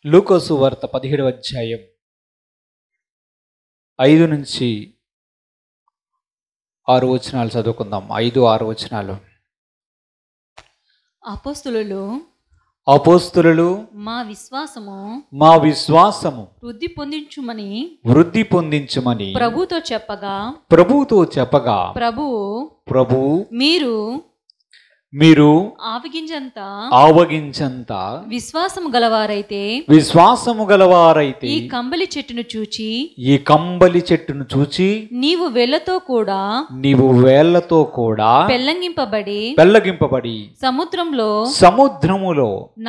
లూకా సువార్త 17వ అధ్యాయం 5 నుంచి 6 వచనాలు చదువుకుందాం. 5-6 వచనాలు. అపోస్తులు మా విశ్వాసము వృద్ధి పొందించుమని ప్రభువుతో చెప్పగా ప్రభువు మీరు ఆవగించంత విశ్వాసము గలవారైతే ఈ కంబలి చెట్టును చూచి నీవు వేళ్లతో కూడా పెళ్లగింపబడి సముద్రములో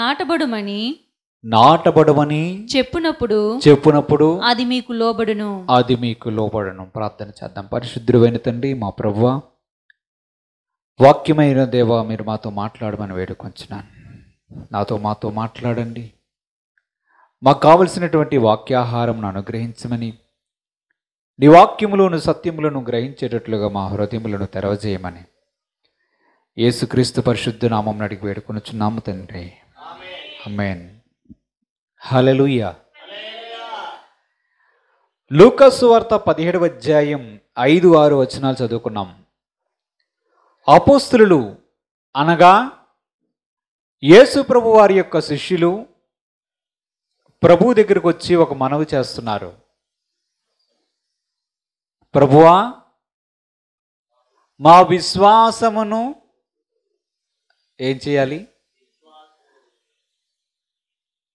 నాటబడుమని చెప్పునప్పుడు అది మీకు లోబడును. ప్రార్థన చేద్దాం. పరిశుద్ధుడైన తండ్రి, మా ప్రభువా, వాక్యమైన దేవా, మీరు మాతో మాట్లాడమని వేడుకొంచున్నాను. మాతో మాట్లాడండి. మాకు కావలసినటువంటి వాక్యాహారంను అనుగ్రహించమని, నీ వాక్యములోను సత్యములను గ్రహించేటట్లుగా మా హృదయములను తెరవజేయమని యేసుక్రీస్తు పరిశుద్ధ నామం అడిగి వేడుకొనుచున్నాము తండ్రి. ఆమేన్. హల్లెలూయా. లూకా సువార్త 17వ అధ్యాయం 5-6 వచనాలు చదువుకున్నాం. అపోస్తులు అనగా యేసు ప్రభు వారి యొక్క శిష్యులు ప్రభువు దగ్గరికి వచ్చి ఒక మనవి చేస్తున్నారు. ప్రభువా, మా విశ్వాసమును ఏం చేయాలి?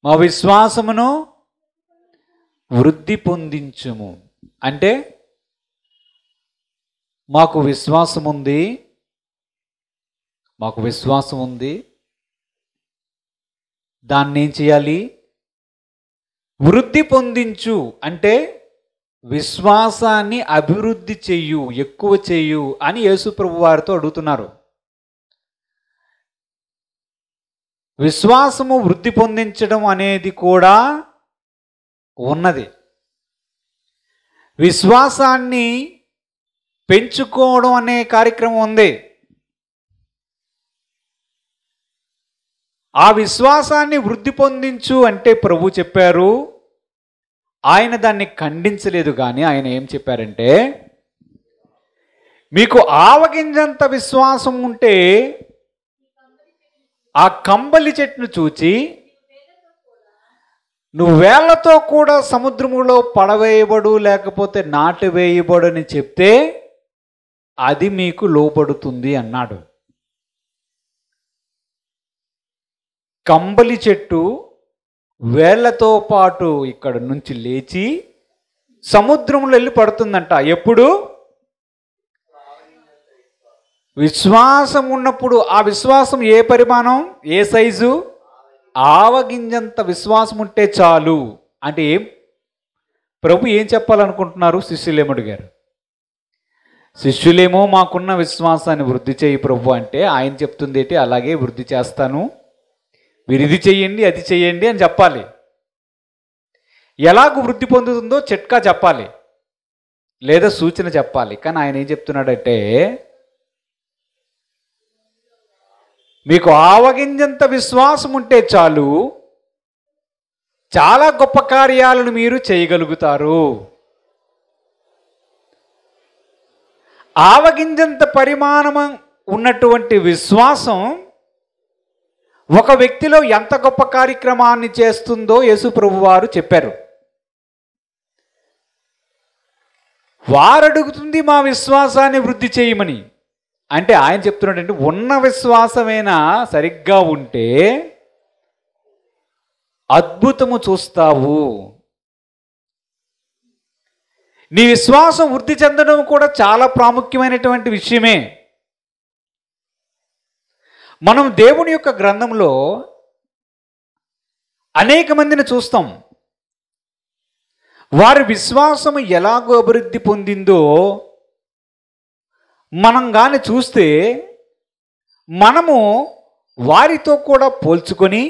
మా విశ్వాసమును వృద్ధి పొందించుము. అంటే మాకు విశ్వాసం ఉంది, దాన్ని ఏం చేయాలి? వృద్ధి పొందించు. అంటే విశ్వాసాన్ని అభివృద్ధి చెయ్యు, ఎక్కువ చెయ్యు అని యేసుప్రభు వారితో అడుగుతున్నారు. విశ్వాసము వృద్ధి పొందించడం అనేది కూడా ఉన్నది. విశ్వాసాన్ని పెంచుకోవడం అనే కార్యక్రమం ఉంది. ఆ విశ్వాసాన్ని వృద్ధి పొందించు అంటే ప్రభు చెప్పారు. ఆయన దాన్ని ఖండించలేదు, కానీ ఆయన ఏం చెప్పారంటే, మీకు ఆవగింజంత విశ్వాసం ఉంటే ఆ కంబలి చెట్టును చూచి నువ్వు వేళ్లతో కూడా సముద్రములో పడవేయబడు, లేకపోతే నాటివేయబడు అని చెప్తే అది మీకు లోబడుతుంది అన్నాడు. కంబలి చెట్టు వేళ్లతో పాటు ఇక్కడ నుంచి లేచి సముద్రంలో వెళ్ళి పడుతుందంట. ఎప్పుడు? విశ్వాసం ఉన్నప్పుడు. ఆ విశ్వాసం ఏ పరిమాణం, ఏ సైజు? ఆవగింజంత విశ్వాసం ఉంటే చాలు. అంటే ఏం ప్రభు ఏం చెప్పాలనుకుంటున్నారు? శిష్యులేమో అడిగారు. శిష్యులేమో మాకున్న విశ్వాసాన్ని వృద్ధి చేయి ప్రభు అంటే, ఆయన చెప్తుంది ఏంటి? అలాగే వృద్ధి చేస్తాను, మీరు ఇది చెయ్యండి, అది చెయ్యండి అని చెప్పాలి. ఎలాగ వృద్ధి పొందుతుందో చిట్కా చెప్పాలి, లేదా సూచన చెప్పాలి. కానీ ఆయన ఏం చెప్తున్నాడంటే, మీకు ఆవగింజంత విశ్వాసం ఉంటే చాలు, చాలా గొప్ప కార్యాలను మీరు చేయగలుగుతారు. ఆవగింజంత పరిమాణం ఉన్నటువంటి విశ్వాసం ఒక వ్యక్తిలో ఎంత గొప్ప కార్యక్రమాన్ని చేస్తుందో యేసు ప్రభు వారు చెప్పారు. వారు అడుగుతుంది మా విశ్వాసాన్ని వృద్ధి చేయమని. అంటే ఆయన చెప్తున్నాడంటే, ఉన్న విశ్వాసమైనా సరిగ్గా ఉంటే అద్భుతము చూస్తావు. నీ విశ్వాసం వృద్ధి చెందడం కూడా చాలా ప్రాముఖ్యమైనటువంటి విషయమే. మనం దేవుని యొక్క గ్రంథంలో అనేక మందిని చూస్తాం. వారి విశ్వాసం ఎలాగో అభివృద్ధి పొందిందో మనం కానీ చూస్తే, మనము వారితో కూడా పోల్చుకొని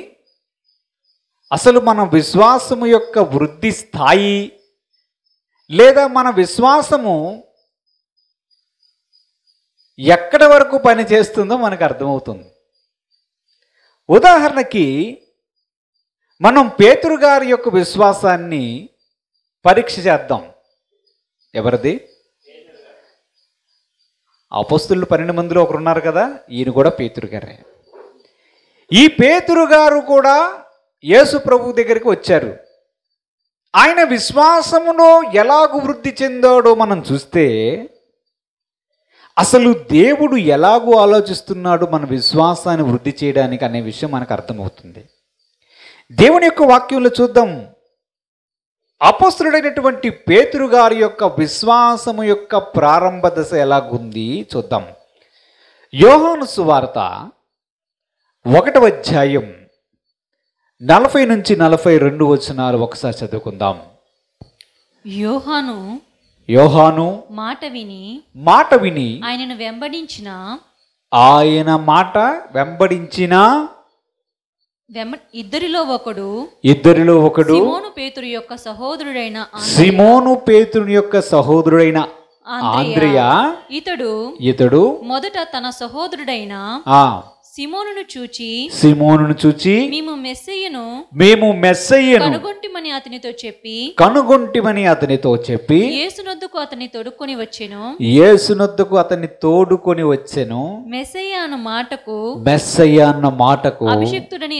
అసలు మన విశ్వాసము యొక్క వృద్ధి స్థాయి, లేదా మన విశ్వాసము ఎక్కడి వరకు పని చేస్తుందో మనకు అర్థమవుతుంది. ఉదాహరణకి మనం పేతురు గారి యొక్క విశ్వాసాన్ని పరీక్ష చేద్దాం. ఎవరిది? అపొస్తలులు 12 మందిలో ఒకరు ఉన్నారు కదా, ఈయన కూడా పేతురు గారే. ఈ పేతురు గారు కూడా యేసు ప్రభు దగ్గరికి వచ్చారు. ఆయన విశ్వాసములో ఎలాగూ వృద్ధి చెందాడో మనం చూస్తే, అసలు దేవుడు ఎలాగూ ఆలోచిస్తున్నాడు మన విశ్వాసాన్ని వృద్ధి చేయడానికి అనే విషయం మనకు అర్థమవుతుంది. దేవుని యొక్క వాక్యంలో చూద్దాం. అపొస్తలుడైనటువంటి పేతురు గారి యొక్క విశ్వాసము యొక్క ప్రారంభ దశ ఎలాగుంది చూద్దాం. యోహాను సువార్త 1వ అధ్యాయం 40 నుంచి 42 వచనాలు ఒకసారి చదువుకుందాం. యోహాను మాట విని ఆయన వెంబడించిన ఇద్దరిలో ఒకడు సిమోను పేతురు యొక్క సహోదరుడైన ఆంద్రెయ. ఇతడు మొదట తన సహోదరుడైన సిమోనును చూచి మేము మెస్సయ్యను కనుగొంటిమని అతనితో చెప్పి యేసునొద్దకు అతన్ని తోడుకొని వచ్చెను. మెస్సయ్య అన్న మాటకు అభిషిక్తుడని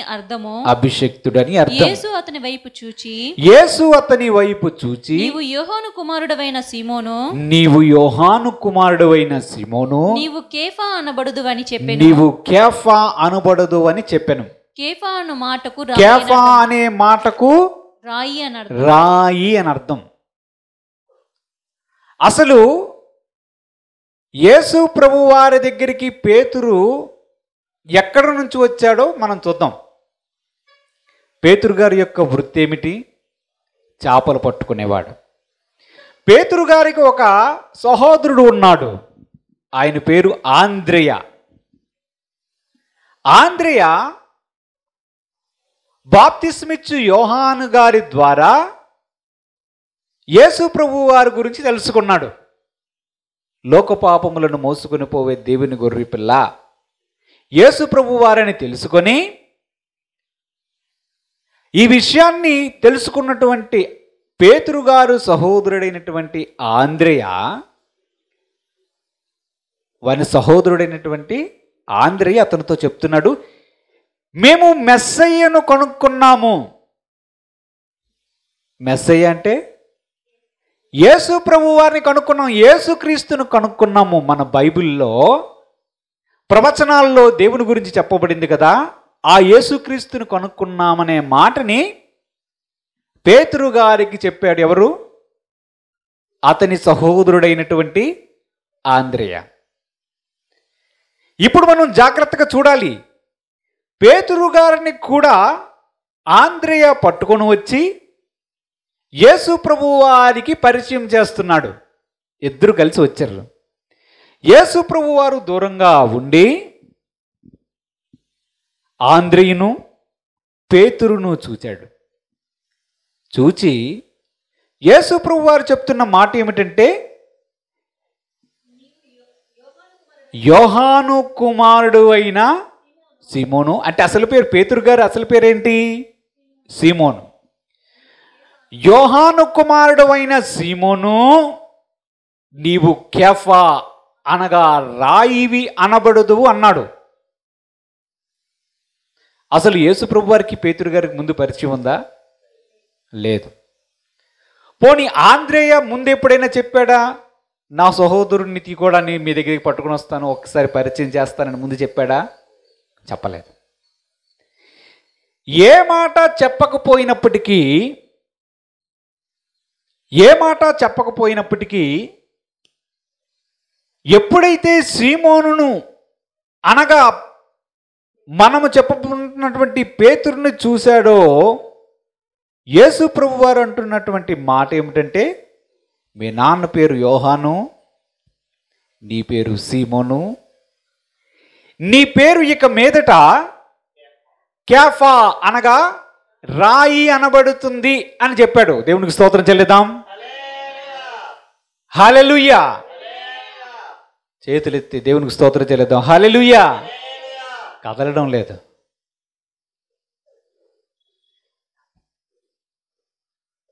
అర్థం. యేసు అతని వైపు చూచి నీవు యోహాను కుమారుడవైన సీమోను నీవు కేఫా అనబడదు అని చెప్పెను. కేఫా అనే మాటకు రాయి అని అర్థం. అసలు యేసు ప్రభు వారి దగ్గరికి పేతురు ఎక్కడి నుంచి వచ్చాడో మనం చూద్దాం. పేతురు గారి యొక్క వృత్తి ఏమిటి? చేపలు పట్టుకునేవాడు. పేతురు గారికి ఒక సహోదరుడు ఉన్నాడు. ఆయన పేరు ఆంద్రెయ. ఆంద్రెయ బాప్తిస్మిచ్చు యోహాను గారి ద్వారా యేసు ప్రభు వారి గురించి తెలుసుకున్నాడు. లోకపాపములను మోసుకొని పోవే దేవుని గొర్రె పిల్ల యేసు ప్రభు వారిని తెలుసుకొని, ఈ విషయాన్ని తెలుసుకున్నటువంటి పేతురు గారు సహోదరుడైనటువంటి ఆంద్రెయ, వారి సహోదరుడైనటువంటి ఆంద్రెయ అతనితో చెప్తున్నాడు, మేము మెస్సయ్యను కనుక్కున్నాము. మెస్సయ్య అంటే యేసు ప్రభు వారిని కనుక్కున్నాం, యేసుక్రీస్తును కనుక్కున్నాము. మన బైబిల్లో ప్రవచనాల్లో దేవుని గురించి చెప్పబడింది కదా, ఆ యేసుక్రీస్తును కనుక్కున్నామనే మాటని పేతురు గారికి చెప్పాడు. ఎవరు? అతని సహోదరుడైనటువంటి ఆంద్రెయ. ఇప్పుడు మనం జాగ్రత్తగా చూడాలి. పేతురు గారిని కూడా ఆంద్రెయ పట్టుకొని వచ్చి యేసు ప్రభు వారికి పరిచయం చేస్తున్నాడు. ఇద్దరు కలిసి వచ్చారు. యేసు ప్రభు వారు దూరంగా ఉండి ఆంద్రెయను పేతురును చూచాడు. చూచి యేసు ప్రభు వారు చెప్తున్న మాట ఏమిటంటే, యోహాను కుమారుడు అయిన సీమోను. అంటే అసలు పేరు పేతురు గారు అసలు పేరేంటి? సీమోను. యోహాను కుమారుడు అయిన సీమోను, నీవు కేఫా అనగా రాయివి అనబడదు అన్నాడు. అసలు యేసు ప్రభు వారికి పేతురు గారికి ముందు పరిచయం ఉందా? లేదు. పోనీ ఆంద్రెయ ముందు ఎప్పుడైనా చెప్పాడా, నా సహోదరుని కూడా నేను మీ దగ్గరికి పట్టుకుని వస్తాను, ఒక్కసారి పరిచయం చేస్తానని ముందు చెప్పాడా? చెప్పలేదు. ఏ మాట చెప్పకపోయినప్పటికీ ఎప్పుడైతే సీమోనును అనగా మనము చెప్పబోతున్నటువంటి పేతురుని చూశాడో, యేసు ప్రభు వారు అంటున్నటువంటి మాట ఏమిటంటే, మీ నాన్న పేరు యోహాను, నీ పేరు సీమోను, నీ పేరు ఇక మీదట కేఫా అనగా రాయి అనబడుతుంది అని చెప్పాడు. దేవునికి స్తోత్రం చెల్లిద్దాం. హల్లెలూయా. చేతులెత్తి దేవునికి స్తోత్రం చెల్లిద్దాం. హల్లెలూయా. కదలడం లేదు.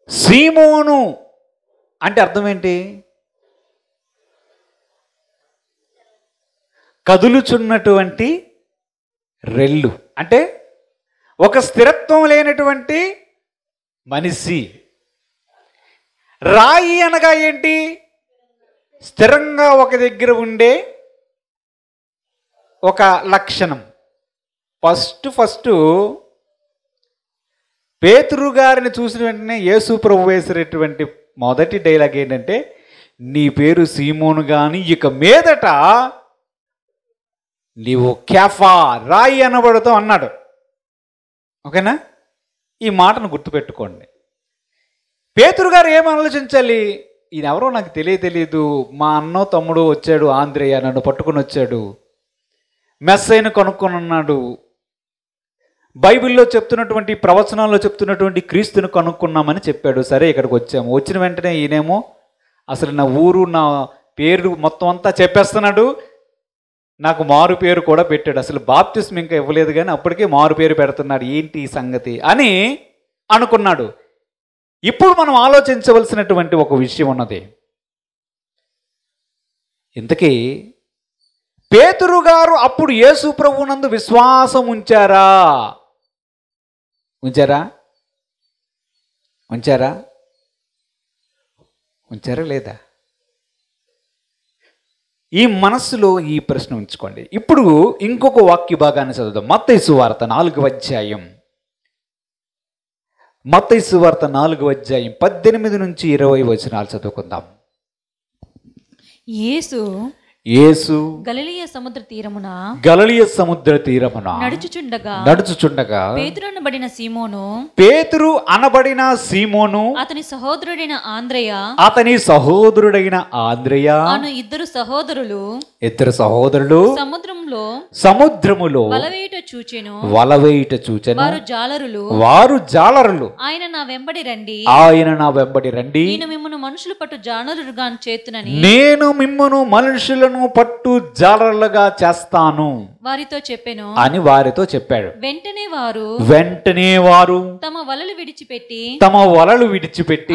సీమోను అంటే అర్థం ఏంటి? కదులుచున్నటువంటి రెల్లు, అంటే ఒక స్థిరత్వం లేనటువంటి మనిషి. రాయి అనగా ఏంటి? స్థిరంగా ఒక దగ్గర ఉండే ఒక లక్షణం. ఫస్ట్ పేతురు గారిని చూసిన వెంటనే యేసు ప్రభు వేసినటువంటి మొదటి డైలాగ్ ఏంటంటే, నీ పేరు సీమోను గాని ఇక మీదట నీవు కేఫా, రాయి అనబడతావు అన్నాడు. ఓకేనా? ఈ మాటను గుర్తుపెట్టుకోండి. పేతురు గారు ఏం ఆలోచించాలి? ఈయన ఎవరో నాకు తెలియదు, మా అన్నో తమ్ముడు వచ్చాడు, ఆంధ్రేయ నన్ను పట్టుకుని వచ్చాడు, మెస్సైను కనుక్కొని ఉన్నాడు, బైబిల్లో చెప్తున్నటువంటి ప్రవచనాల్లో చెప్తున్నటువంటి క్రీస్తుని కనుక్కున్నామని చెప్పాడు. సరే ఇక్కడికి వచ్చాము. వచ్చిన వెంటనే ఈయనేమో అసలు నా ఊరు నా పేరు మొత్తం అంతా చెప్పేస్తున్నాడు, నాకు మారు పేరు కూడా పెట్టాడు. అసలు బాప్తిస్మ ఇంకా ఇవ్వలేదు కానీ అప్పటికే మారు పేరు పెడుతున్నాడు, ఏంటి ఈ సంగతి అని అనుకున్నాడు. ఇప్పుడు మనం ఆలోచించవలసినటువంటి ఒక విషయం ఉన్నది. ఇంతకీ పేతురు గారు అప్పుడు యేసు ప్రభువునందు విశ్వాసం ఉంచారా లేదా? ఈ మనస్సులో ఈ ప్రశ్న ఉంచుకోండి. ఇప్పుడు ఇంకొక వాక్య భాగాన్ని చదువుదాం. మత్తయి సువార్త 4వ అధ్యాయం. మత్తయి సువార్త 4వ అధ్యాయం 18 నుంచి 20 వచనాలు చదువుకుందాం. యేసు గలిలయ సముద్ర తీరమున నడుచుచుండగా పేతురు అనబడిన సీమోను అతని సహోదరుడైన ఆంద్రేయ అను ఇద్దరు సహోదరులు సముద్రములో వలవేయుట చూచెను. వారు జాలరులు. ఆయన నా వెంబడి రండి, నేను మిమ్మును మనుషులు పట్టు జాలరులుగా చేతునని మనుషులను పట్టు జాలరులుగా చేస్తాను వారితో చెప్పెను అని వారితో చెప్పాడు. వెంటనే వారు తమ వలలు విడిచిపెట్టి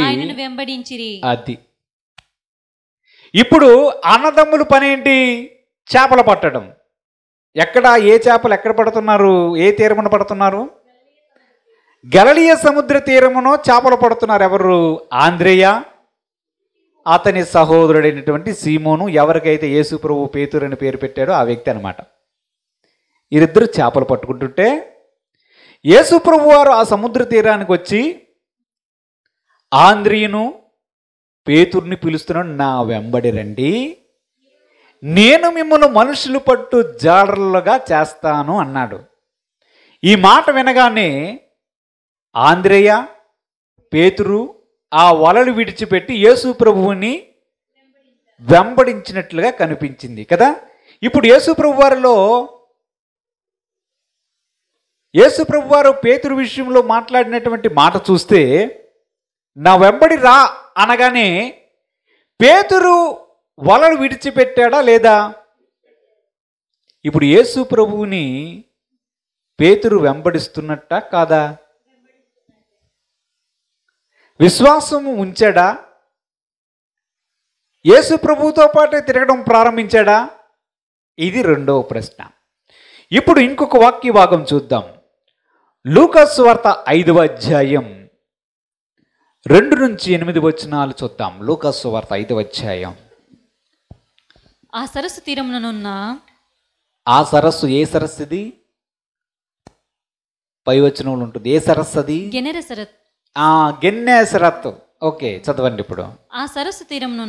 ఆయనను వెంబడించిరి. అది ఇప్పుడు అన్నదమ్ముల పనేంటి? చేపలు పట్టడం. ఏ చేపలు ఎక్కడ పడుతున్నారు? ఏ తీరమున పడుతున్నారు? గలిలయ సముద్ర తీరమును చేపలు పడుతున్నారు. ఎవరు? ఆంద్రేయ, అతని సహోదరుడైనటువంటి సీమోను, ఎవరికైతే యేసు ప్రభు పేతురు అని పేరు పెట్టాడో ఆ వ్యక్తి అనమాట. వీరిద్దరు చేపలు పట్టుకుంటుంటే యేసు ప్రభు వారు ఆ సముద్ర తీరానికి వచ్చి ఆంద్రియను పేతుర్ని పిలుస్తున్నాడు, నా వెంబడి రండి, నేను మిమ్మల్ని మనుషులు పట్టు జాలరులుగా చేస్తాను అన్నాడు. ఈ మాట వినగానే ఆంద్రేయ, పేతురు ఆ వలలు విడిచిపెట్టి యేసు ప్రభువుని వెంబడించినట్లుగా కనిపించింది కదా. ఇప్పుడు యేసు ప్రభు వారు పేతురు విషయంలో మాట్లాడినటువంటి మాట చూస్తే, నా వెంబడి రా అనగానే పేతురు వలలు విడిచిపెట్టాడా లేదా? ఇప్పుడు యేసు ప్రభువుని పేతురు వెంబడిస్తున్నట్ట కాదా? విశ్వాసము ఉంచాడా? యేసు ప్రభువుతో పాటే తిరగడం ప్రారంభించాడా? ఇది రెండవ ప్రశ్న. ఇప్పుడు ఇంకొక వాక్య భాగం చూద్దాం. లూకా సువార్త 5వ అధ్యాయం 2 నుంచి 8 వచనాలు చూద్దాం. లూకా సువార్త 5వ అధ్యాయం. ఆ సరస్సు తీరముననున్న ఆ సరస్సు ఏ సరస్సు ఇది? పై వచనంలో ఉంటుంది. ఏ సరస్సు అది? గెన్నెసరత్. ఓకే, చదవండి ఇప్పుడు. ఆ సరస్సు తీరమున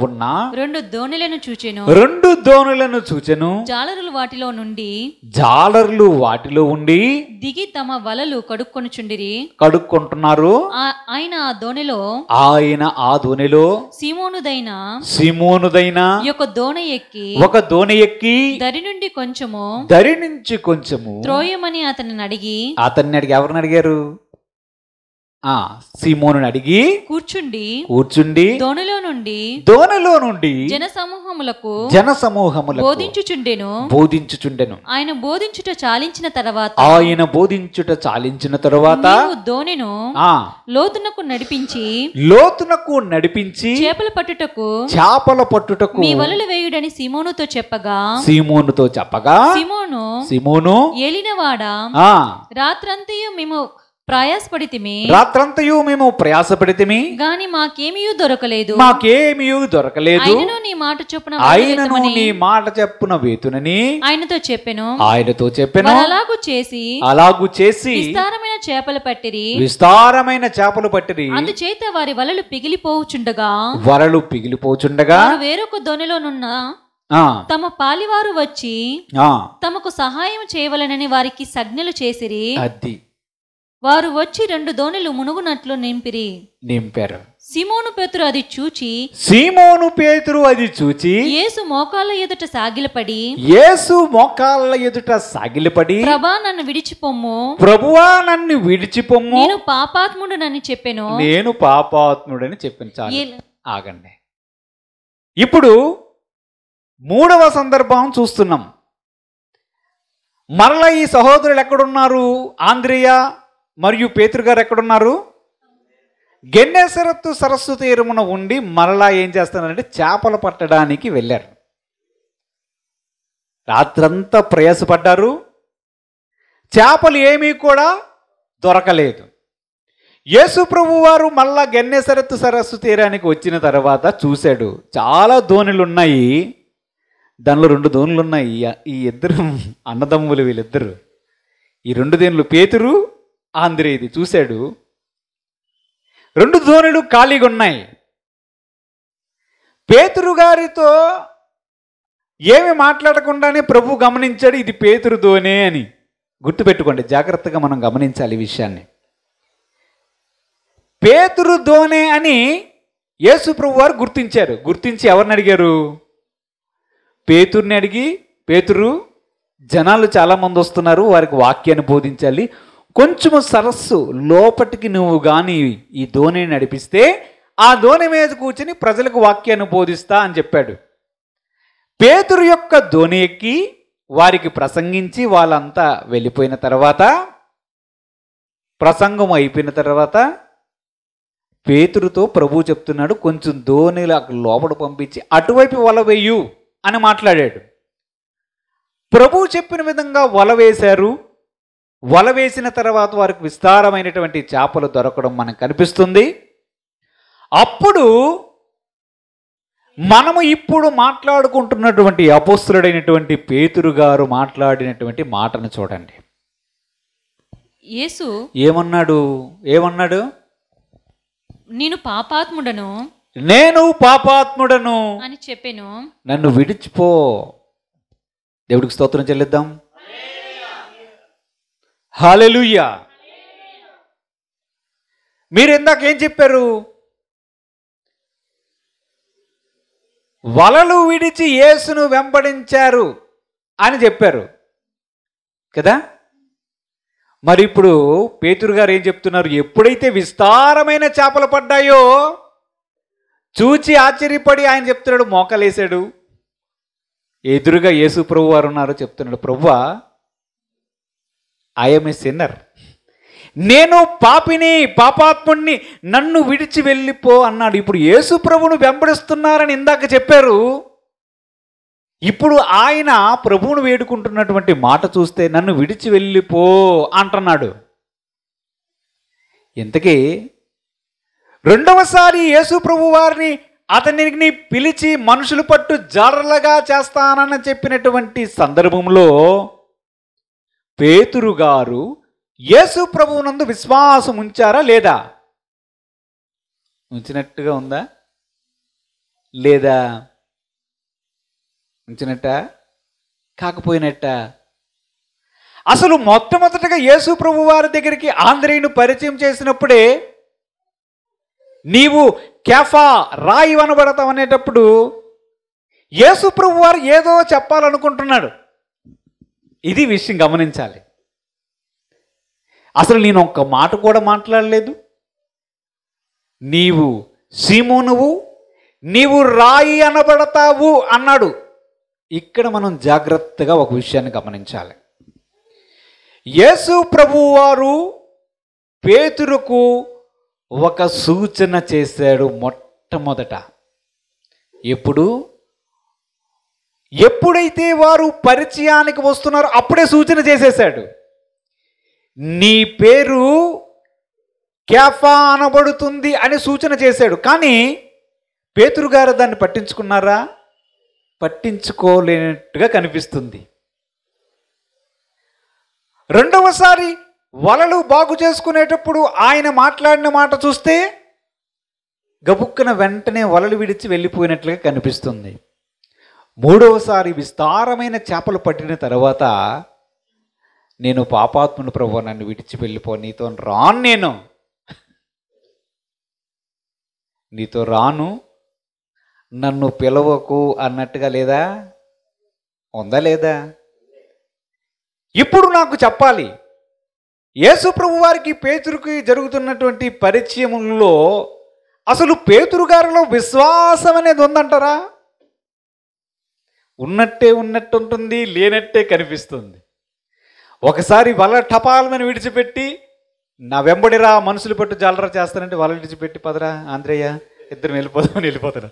ఉన్న 2 దోణులను చూచెను. జాలరులు వాటిలో ఉండి దిగి తమ వలలు కడుక్కుంటున్నారు. ఆయన ఆ దోణిలో సీమోనుదైన ఒక దోణి ఎక్కి దరి నుంచి కొంచెము త్రోయమని అతన్ని అడిగి ఎవరిని అడిగారు? సీమోనుని అడిగి కూర్చుండి దోణిలో నుండి జన సమూహములకు బోధించుచుండెను. ఆయన బోధించుట చాలించిన తరువాత దోణిను లోతునకు నడిపించి చేపల పట్టుటకు మీ వలలు వేయుడని సీమోనుతో చెప్పగా సీమోను ఏలినవాడా రాత్రంతయు మేము ప్రయాసపడితిమి గాని మాకేమీయూ దొరకలేదు ఆయనను నీ మాట చొప్పున వేతునని ఆయనతో చెప్పెను అలాగు చేసి విస్తారమైన చేపలు పట్టిరి అందుచేత వారి వలలు పిగిలిపోచుండగా వేరొక దొనిలోనున్న తమ పాలివారు వచ్చి తమకు సహాయం చేయవలనని వారికి సంజ్ఞలు చేసిరి. వారు వచ్చి 2 దోణిలు మునుగునట్లు నింపారు. సీమోను పేతురు అది చూచి యేసు మోకాళ్ళ ఎదుట సాగిలపడి ప్రభువా నన్ను విడిచిపొమ్ము నేను పాపాత్ముడని చెప్పెను. ఆగండి. ఇప్పుడు 3వ సందర్భం చూస్తున్నాం. మరలా ఈ సహోదరులు ఎక్కడున్నారు? ఆంద్రియ మరియు పేతురు గారు ఎక్కడున్నారు? గెన్నేసరత్తు సరస్సు తీరమున ఉండి మరలా ఏం చేస్తున్నారంటే చేపలు పట్టడానికి వెళ్ళారు. రాత్రంతా ప్రయాసపడ్డారు. చేపలు ఏమీ కూడా దొరకలేదు. యేసు ప్రభు వారు మళ్ళా గెన్నేసరత్తు సరస్సు తీరానికి వచ్చిన తర్వాత చూశాడు, చాలా దోణులు ఉన్నాయి. దానిలో 2 దోణులు ఉన్నాయి. ఈ ఇద్దరు అన్నదమ్ములు, వీళ్ళిద్దరు, ఈ 2 దోణులు పేతురు ఆంద్రేయది చూశాడు. 2 దోణులు ఖాళీగా ఉన్నాయి. పేతురు గారితో ఏమి మాట్లాడకుండానే ప్రభు గమనించాడు, ఇది పేతురు దోణే అని. గుర్తుపెట్టుకోండి, జాగ్రత్తగా మనం గమనించాలి ఈ విషయాన్ని. పేతురు దోణే అని యేసు ప్రభు వారు గుర్తించారు. గుర్తించి ఎవరిని అడిగారు? పేతురుని అడిగి, పేతురు, జనాలు చాలామంది వస్తున్నారు, వారికి వాక్యాన్ని బోధించాలి, కొంచెము సరస్సు లోపటికి నువ్వు కానీ ఈ దోణిని నడిపిస్తే ఆ దోణి మీద కూర్చుని ప్రజలకు వాక్యాన్ని బోధిస్తా అని చెప్పాడు. పేతురు యొక్క దోణి ఎక్కి వారికి ప్రసంగించి వాళ్ళంతా వెళ్ళిపోయిన తర్వాత, ప్రసంగం అయిపోయిన తర్వాత పేతురుతో ప్రభు చెప్తున్నాడు, కొంచెం దోణిలా లోపల పంపించి అటువైపు వల వేయు అని మాట్లాడాడు. ప్రభు చెప్పిన విధంగా వల వేశారు. వల వేసిన తర్వాత వారికి విస్తారమైనటువంటి చేపలు దొరకడం మనకు కనిపిస్తుంది. అప్పుడు మనము ఇప్పుడు మాట్లాడుకుంటున్నటువంటి అపోస్తలుడైనటువంటి పేతురు గారు మాట్లాడినటువంటి మాటను చూడండి. యేసు ఏమన్నాడు? నేను పాపాత్ముడను అని చెప్పెను. నన్ను విడిచిపో. దేవుడికి స్తోత్రం చెల్లిద్దాం. హల్లెలూయా. మీరు ఇందాక ఏం చెప్పారు? వలలు విడిచి యేసును వెంబడించారు అని చెప్పారు కదా. మరి ఇప్పుడు పేతురు గారు ఏం చెప్తున్నారు? ఎప్పుడైతే విస్తారమైన చేపలు పడ్డాయో చూచి ఆశ్చర్యపడి ఆయన చెప్తున్నాడు, మోకలేశాడు. ఎదురుగా యేసు ప్రభు వారు ఉన్నారు, చెప్తున్నాడు, ప్రభువా, ఐ యామ్ ఏ సిన్నర్, నేను పాపాత్ముడిని, నన్ను విడిచి వెళ్ళిపో అన్నాడు. ఇప్పుడు యేసు ప్రభువును వెంబడిస్తున్నారని ఇందాక చెప్పారు. ఇప్పుడు ఆయన ప్రభువును వేడుకుంటున్నటువంటి మాట చూస్తే నన్ను విడిచి వెళ్ళిపో అంటున్నాడు. ఇంతకీ రెండవసారి యేసు ప్రభు వారిని అతనిని పిలిచి మనుషులు పట్టు జారలుగా చేస్తానని చెప్పినటువంటి సందర్భంలో పేతురు గారు యేసు ప్రభువునందు విశ్వాసం ఉంచారా లేదా? ఉంచినట్టుగా ఉందా లేదా? ఉంచినట్ట కాకపోయినట్ట? అసలు మొట్టమొదటగా యేసు ప్రభు వారి దగ్గరికి ఆంద్రేయును పరిచయం చేసినప్పుడే నీవు కేఫా, రాయి అనబడతావు అనేటప్పుడు యేసు ప్రభు వారు ఏదో చెప్పాలనుకుంటున్నాడు. ఇది విషయం గమనించాలి. అసలు నేను ఒక్క మాట కూడా మాట్లాడలేదు, నీవు సీమోనువు, నీవు రాయి అనబడతావు అన్నాడు. ఇక్కడ మనం జాగ్రత్తగా ఒక విషయాన్ని గమనించాలి. యేసు ప్రభువారు పేతురుకు ఒక సూచన చేశాడు మొట్టమొదట. ఎప్పుడైతే వారు పరిచయానికి వస్తున్నారో అప్పుడే సూచన చేసేశాడు. నీ పేరు కేఫా అనబడుతుంది అని సూచన చేశాడు. కానీ పేతురు గారు దాన్ని పట్టించుకున్నారా? పట్టించుకోలేనట్టుగా కనిపిస్తుంది. రెండవసారి వలలు బాగు చేసుకునేటప్పుడు ఆయన మాట్లాడిన మాట చూస్తే గబుక్కున వెంటనే వలలు విడిచి వెళ్ళిపోయినట్లుగా కనిపిస్తుంది. మూడవసారి విస్తారమైన చేపలు పట్టిన తర్వాత, నేను పాపాత్ముని ప్రభువా, నన్ను విడిచి వెళ్ళిపో, నీతో రాను, నీతో రాను, నన్ను పిలవకు అన్నట్టుగా లేదా? ఉందా లేదా? ఇప్పుడు నాకు చెప్పాలి, యేసు ప్రభు వారికి పేతురుకి జరుగుతున్నటువంటి పరిచయములో అసలు పేతురు గారిలో విశ్వాసం అనేది ఉందంటారా? ఉన్నట్టే ఉన్నట్టు ఉంటుంది, లేనట్టే కనిపిస్తుంది. ఒకసారి వల టపాలమని విడిచిపెట్టి, నా వెంబడిరా మనుషులు పట్టు జాలరా చేస్తానంటే వల విడిచిపెట్టి, పదరా ఆంధ్రయ్య ఇద్దరు వెళ్ళిపోతారు.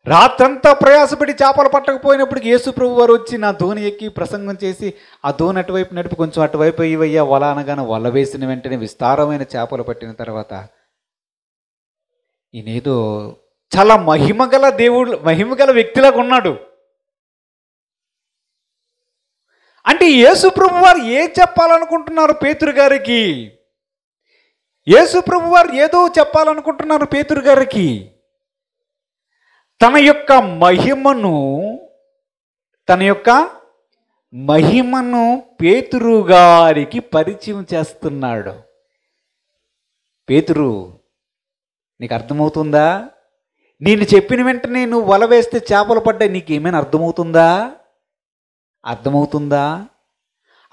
రాత్రంతా ప్రయాసపడి చేపలు పట్టకపోయినప్పటికి యేసు ప్రభు వారు వచ్చి నా దోణి ఎక్కి ప్రసంగం చేసి ఆ దోణి అటువైపు నడిపి కొంచెం అటువైపు ఇవయ్యా వల అనగానే వల వేసిన వెంటనే విస్తారమైన చేపలు పట్టిన తర్వాత ఈయనేదో చాలా మహిమగల దేవుడు, మహిమగల వ్యక్తిలాగా ఉన్నాడు. అంటే యేసు ప్రభు వారు ఏం చెప్పాలనుకుంటున్నారు పేతురు గారికి? యేసు ప్రభు వారు ఏదో చెప్పాలనుకుంటున్నారు పేతురు గారికి. తన యొక్క మహిమను పేతురు గారికి పరిచయం చేస్తున్నాడు. పేతురు, నీకు అర్థమవుతుందా? నేను చెప్పిన వెంటనే నువ్వు వల వేస్తే చేపలు పడ్డాయి, నీకు ఏమైనా అర్థమవుతుందా?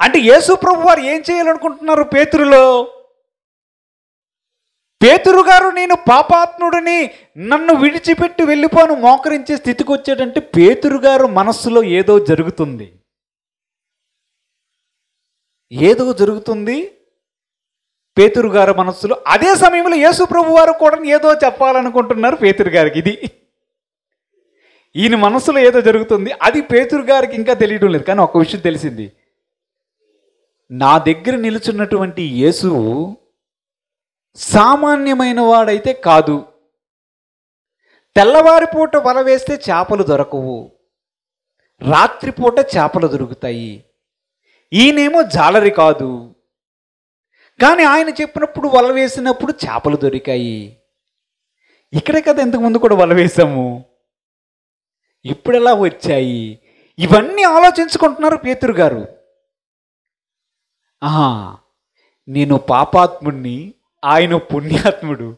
అంటే యేసు ప్రభు వారు ఏం చేయాలనుకుంటున్నారు పేతురులో? పేతురు గారు నేను పాపాత్ముడిని, నన్ను విడిచిపెట్టి వెళ్ళిపోను మోకరించే స్థితికి వచ్చాడంటే పేతురు గారు మనస్సులో ఏదో జరుగుతుంది. పేతురు గారు మనస్సులో. అదే సమయంలో యేసు ప్రభు వారు కూడా ఏదో చెప్పాలనుకుంటున్నారు పేతురు గారికి. ఇది ఈయన మనస్సులో ఏదో జరుగుతుంది, అది పేతురు గారికి ఇంకా తెలియడం లేదు. కానీ ఒక విషయం తెలిసింది, నా దగ్గర నిలుచున్నటువంటి యేసు సామాన్యమైన వాడైతే కాదు. తెల్లవారిపూట వల వేస్తే చేపలు దొరకవు, రాత్రిపూట చేపలు దొరుకుతాయి. ఈయనేమో జాలరి కాదు, కానీ ఆయన చెప్పినప్పుడు వల వేసినప్పుడు చేపలు దొరికాయి. ఇక్కడే కదా ఇంతకుముందు కూడా వల వేసాము, ఇప్పుడు ఎలా వచ్చాయి? ఇవన్నీ ఆలోచించుకుంటున్నారు పేతురు గారు. నేను పాపాత్ముడిని, ఆయన పుణ్యాత్ముడు,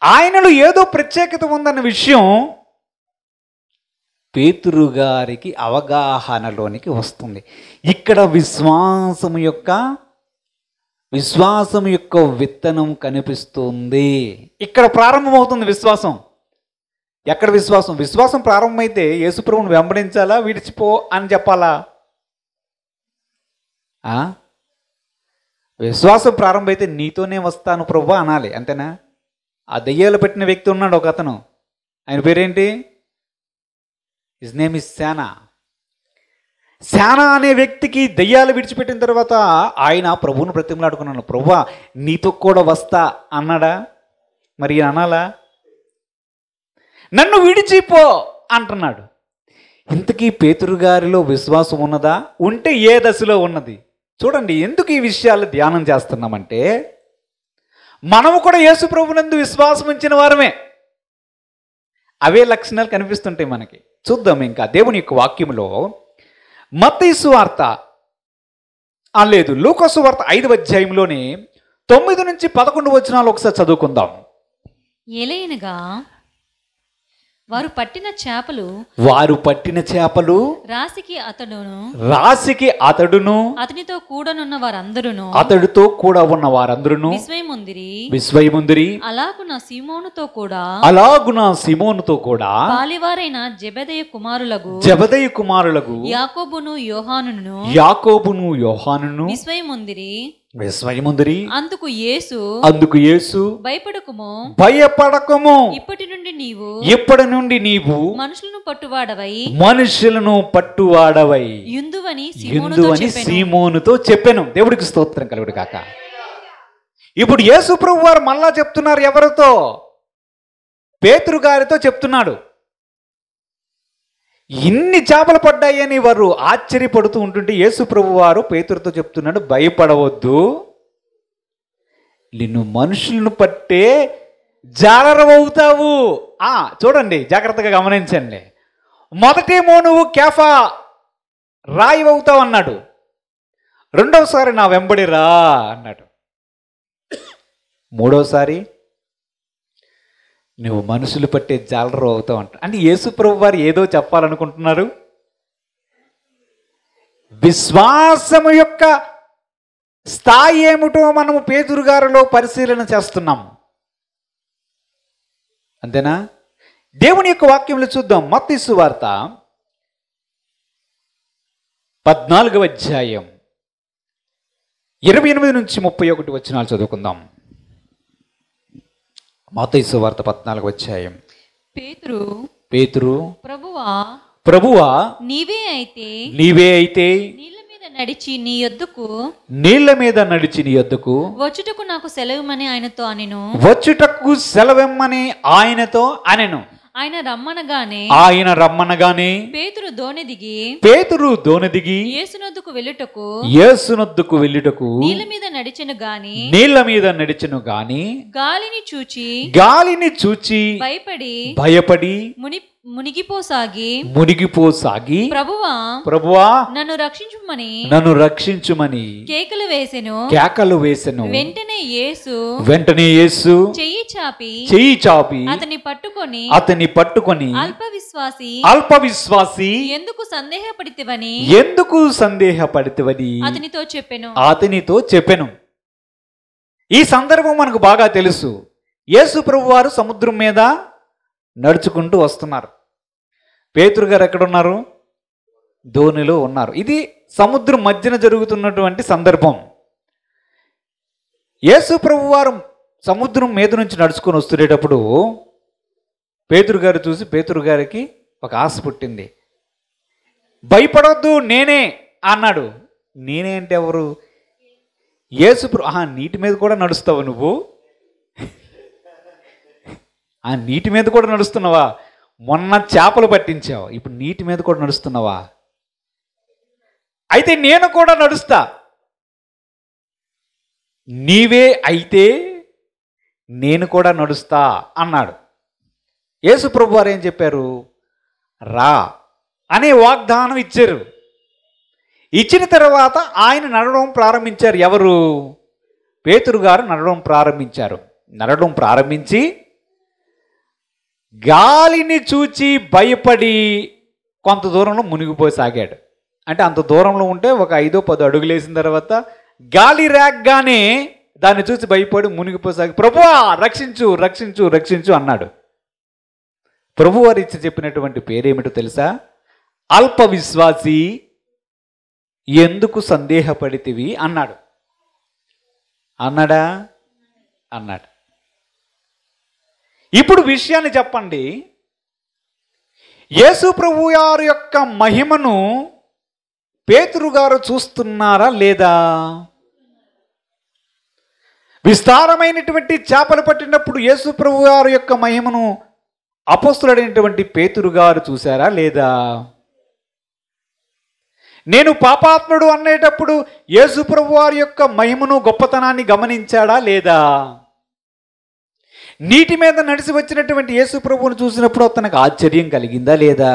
ఆయనలో ఏదో ప్రత్యేకత ఉందన్న విషయం పేతురు గారికి అవగాహనలోనికి వస్తుంది. ఇక్కడ విశ్వాసం యొక్క విత్తనం కనిపిస్తుంది. ఇక్కడ ప్రారంభమవుతుంది విశ్వాసం. ఎక్కడ విశ్వాసం ప్రారంభమైతే యేసుప్రభువుని వెంబడించాలా, విడిచిపో అని చెప్పాలా? విశ్వాసం ప్రారంభమైతే నీతోనే వస్తాను ప్రభు అనాలి, అంతేనా? ఆ దెయ్యాలు పెట్టిన వ్యక్తి ఉన్నాడు ఒక అతను, ఆయన పేరేంటి? హిజ్ నేమ్ ఇస్ శానా అనే వ్యక్తికి దెయ్యాలు విడిచిపెట్టిన తర్వాత ఆయన ప్రభువును బ్రతిమలాడుకున్నాడు, ప్రభువా నీతో కూడా వస్తా అన్నాడా? మరి అనాలా? నన్ను విడిచిపో అంటున్నాడు. ఇంతకీ పేతురు గారిలో విశ్వాసం ఉన్నదా? ఉంటే ఏ దశలో ఉన్నది? చూడండి, ఎందుకు ఈ విషయాలు ధ్యానం చేస్తున్నామంటే మనము కూడా యేసు ప్రభువునందు విశ్వాసం ఉంచిన వారమే. అవే లక్షణాలు కనిపిస్తుంటాయి మనకి. చూద్దాం ఇంకా దేవుని యొక్క వాక్యంలో మత్తయి సువార్త లూకా సువార్త 5వ అధ్యాయంలోనే 9 నుంచి 11 వచనాలు ఒకసారి చదువుకుందాం. ఏలైనగా వారు పట్టిన చేపలు రాశికి అతడును అతనితో కూడనున్న వారందరూను అతడితో కూడా ఉన్న వారందరూ విస్మయముందిరి. అలాగున సీమోనుతో కూడా పాలివారైన జెబెదయి కుమారులకు యాకోబును యోహానును విస్మయముందిరి. అందుకు యేసు భయపడకుము ఇప్పటి నుండి నీవు మనుషులను పట్టువాడవై యుందువని సీమోనుతో చెప్పెను. దేవుడికి స్తోత్రం కలుగుడు కాక. ఇప్పుడు యేసు ప్రభు వారు మళ్ళా చెప్తున్నారు. ఎవరితో? పేతురు గారితో చెప్తున్నాడు. ఇన్ని చేపలు పడ్డాయని వారు ఆశ్చర్యపడుతూ ఉంటుంటే యేసు ప్రభు వారు పేతురుతో చెప్తున్నాడు, భయపడవద్దు, నిన్ను మనుషులను పట్టే జాలరవవుతావు. చూడండి, జాగ్రత్తగా గమనించండి. మొదటేమో నువ్వు కేఫా రాయి అవుతావు అన్నాడు. రెండవసారి నా వెంబడి రా అన్నాడు. మూడవసారి నువ్వు మనుషులు పట్టే జాలరు అవుతావు అంట. అంటే యేసు ప్రభు వారు ఏదో చెప్పాలనుకుంటున్నారు. విశ్వాసము యొక్క స్థాయి ఏమిటో మనము పేతురు గారిలో పరిశీలన చేస్తున్నాం. అంతేనా? దేవుని యొక్క వాక్యంలో చూద్దాం. మత్తయి సువార్త 14వ అధ్యాయం 28 నుంచి 31 వచనాలు చదువుకుందాం. మత్తయి సువార్త 14వ అధ్యాయం. పేతురు ప్రభువా నీవే అయితే నీళ్ళ మీద నడిచి నీ యొద్దకు వచ్చుటకు నాకు సెలవుమని ఆయనతో అనెను. ఆయన రమ్మనగానే పేతురు దోణి దిగి యేసునొద్దకు వెళ్ళుటకు నీళ్ళ మీద నడిచెను గాని గాలిని చూచి భయపడి మునిగిపోసాగి ప్రభువా నన్ను రక్షించుమని కేకలు వేసెను. వెంటనే యేసు చెయ్యి చాపి అతని పట్టుకొని అల్పవిశ్వాసి ఎందుకు సందేహపడితివని అతనితో చెప్పెను. ఈ సందర్భం మనకు బాగా తెలుసు. యేసు ప్రభువారు సముద్రం మీద నడుచుకుంటూ వస్తున్నారు. పేతురు గారు ఎక్కడున్నారు? ధోనిలో ఉన్నారు. ఇది సముద్రం మధ్యన జరుగుతున్నటువంటి సందర్భం. యేసు ప్రభువారు సముద్రం మీద నుంచి నడుచుకొని వస్తునేటప్పుడు పేతురు గారు చూసి పేతురు గారికి ఒక ఆశ పుట్టింది. భయపడొద్దు, నేనే అన్నాడు. నేనే అంటే ఎవరు? యేసు నీటి మీద కూడా నడుస్తావు నువ్వు? నీటి మీద కూడా నడుస్తున్నావా? మొన్న చేపలు పట్టించావు, ఇప్పుడు నీటి మీద కూడా నడుస్తున్నావా? అయితే నేను కూడా నడుస్తా. నీవే అయితే నేను కూడా నడుస్తా అన్నాడు. యేసు ప్రభు వారు ఏం చెప్పారు? రా అనే వాగ్దానం ఇచ్చారు. ఇచ్చిన తర్వాత ఆయన నడవడం ప్రారంభించారు. ఎవరు? పేతురు గారు నడవడం ప్రారంభించి గాలిని చూచి భయపడి కొంత దూరంలో మునిగిపోసాగాడు. అంటే అంత దూరంలో ఉంటే ఒక 5-10 అడుగులు వేసిన తర్వాత గాలి రేగ్గానే దాన్ని చూసి భయపడి మునిగిపోసాగి ప్రభువా రక్షించు అన్నాడు. ప్రభువారు ఇచ్చి చెప్పినటువంటి పేరేమిటో తెలుసా? అల్ప విశ్వాసి ఎందుకు సందేహపడితివి అన్నాడు. అన్నాడు. ఇప్పుడు విషయాన్ని చెప్పండి. యేసు ప్రభు గారి యొక్క మహిమను పేతురు గారు చూస్తున్నారా లేదా? విస్తారమైనటువంటి చేపలు పట్టినప్పుడు యేసు ప్రభు గారి యొక్క మహిమను అపోస్తులైనటువంటి పేతురు గారు చూశారా లేదా? నేను పాపాత్ముడు అనేటప్పుడు యేసు ప్రభు వారి యొక్క మహిమను గొప్పతనాన్ని గమనించాడా లేదా? నీటి మీద నడిచి వచ్చినటువంటి యేసు ప్రభువును చూసినప్పుడు అతనికి ఆశ్చర్యం కలిగిందా లేదా?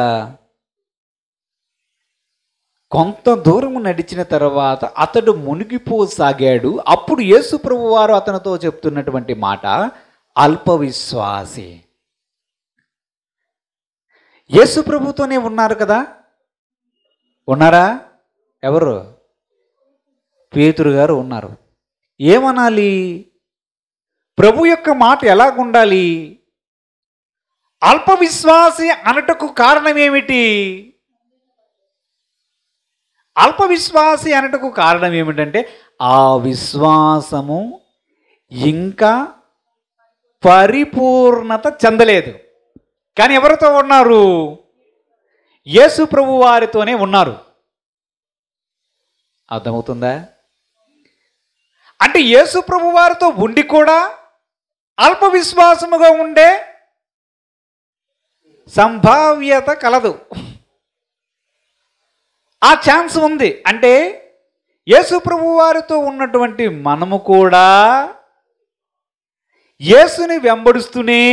కొంత దూరం నడిచిన తర్వాత అతడు మునిగిపోసాగాడు. అప్పుడు యేసు ప్రభు వారు అతనితో చెప్తున్నటువంటి మాట అల్ప విశ్వాసి. యేసు ప్రభుతోనే ఉన్నారు కదా, ఉన్నారా? ఎవరు? పేతురు గారు ఉన్నారు. ఏమనాలి? ప్రభు యొక్క మాట ఎలాగుండాలి? అల్ప విశ్వాసి అనటకు కారణం ఏమిటి? అల్ప విశ్వాసి అనటకు కారణం ఏమిటంటే ఆ విశ్వాసము ఇంకా పరిపూర్ణత చెందలేదు. కానీ ఎవరితో ఉన్నారు? యేసు ప్రభు వారితోనే ఉన్నారు. అర్థమవుతుందా? అంటే యేసు ప్రభు వారితో ఉండి కూడా అల్ప విశ్వాసముగా ఉండే సంభావ్యత కలదు. ఆ ఛాన్స్ ఉంది. అంటే యేసు ప్రభు వారితో ఉన్నటువంటి మనము కూడా యేసుని వెంబడిస్తూనే,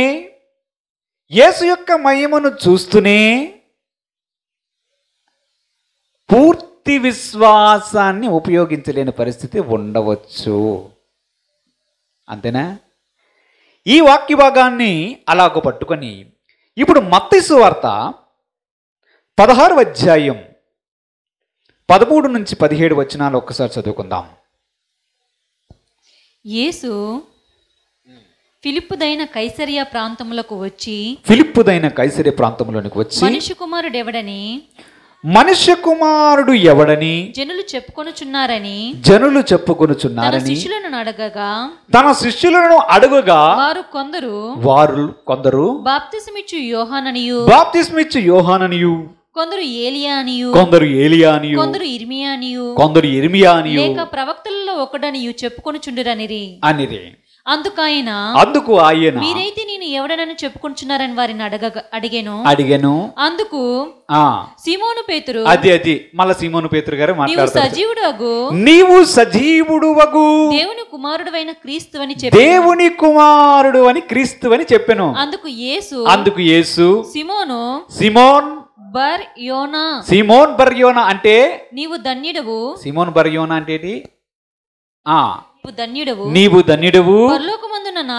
యేసు యొక్క మహిమను చూస్తూనే పూర్తి విశ్వాసాన్ని ఉపయోగించలేని పరిస్థితి ఉండవచ్చు. అంతేనా? ఈ వాక్య భాగాన్ని అలాగ పట్టుకొని ఇప్పుడు మత్తయి సువార్త 16వ అధ్యాయం 13 నుంచి 17 వచనాలు ఒక్కసారి చదువుకుందాం. యేసు ఫిలిప్పుదైన కైసరియా ప్రాంతములకు వచ్చి, ఫిలిప్పుదైన కైసరియా ప్రాంతంలోనికి వచ్చి, మనుష్య కుమారుడు ఎవడని జనులు చెప్పుకొనుచున్నారని తన శిష్యులను అడగగా వారు కొందరు బాప్తిసమిచ్చు యోహాననియు కొందరు ఏలియా అనియు కొందరు ఇర్మియా అనియు లేక ప్రవక్తలలో ఒకడనియు చెప్పుకొనుచుండిరనిరి. అందుకు ఆయన మీరైతే నేను ఎవడనని చెప్పుకుంటున్నారని వారిని అడిగాను. అందుకు సీమోను పేతురు, అది మళ్ళా సీమోను పేతురు గారు మాట్లాడతారు, నీవు సజీవుడవగు దేవుని కుమారుడు అని క్రీస్తు అని చెప్పాను. అందుకు యేసు సిమోన్ బర్ యోనా అంటే నీవు ధన్యుడవు. సిమోన్ బర్ యోనా అంటే నీవు ధన్యుడవు పరలోకమందున్న నా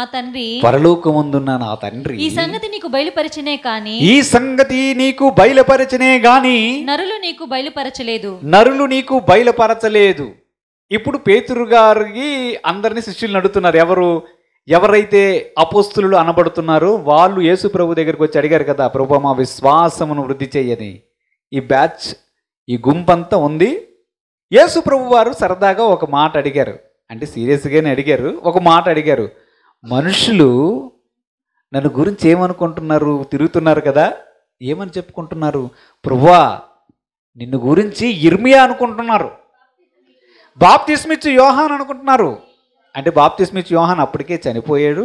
తండ్రి ఈ సంగతి నీకు బయలుపరచనే గాని నరులు నీకు బయలుపరచలేదు. ఇప్పుడు పేతురు గారికి అందరినీ శిష్యులు అడుగుతున్నారు. ఎవరైతే అపోస్తులు అనబడుతున్నారో వాళ్ళు యేసు ప్రభు దగ్గరికి వచ్చి అడిగారు కదా, ప్రభు మా విశ్వాసమును వృద్ధి చేయని. ఈ బ్యాచ్, ఈ గుంపంతా ఉంది. యేసు ప్రభు వారు సరదాగా ఒక మాట అడిగారు, అంటే సీరియస్గానే అడిగారు. ఒక మాట అడిగారు, మనుషులు నన్ను గురించి ఏమనుకుంటున్నారు? తిరుగుతున్నారు కదా, ఏమని చెప్పుకుంటున్నారు? ప్రభువా నిన్ను గురించి ఇర్మియా అనుకుంటున్నారు, బాప్తిస్మిచ్చు యోహాన్ అనుకుంటున్నారు. అంటే బాప్తిస్మిచ్చు యోహాన్ అప్పటికే చనిపోయాడు,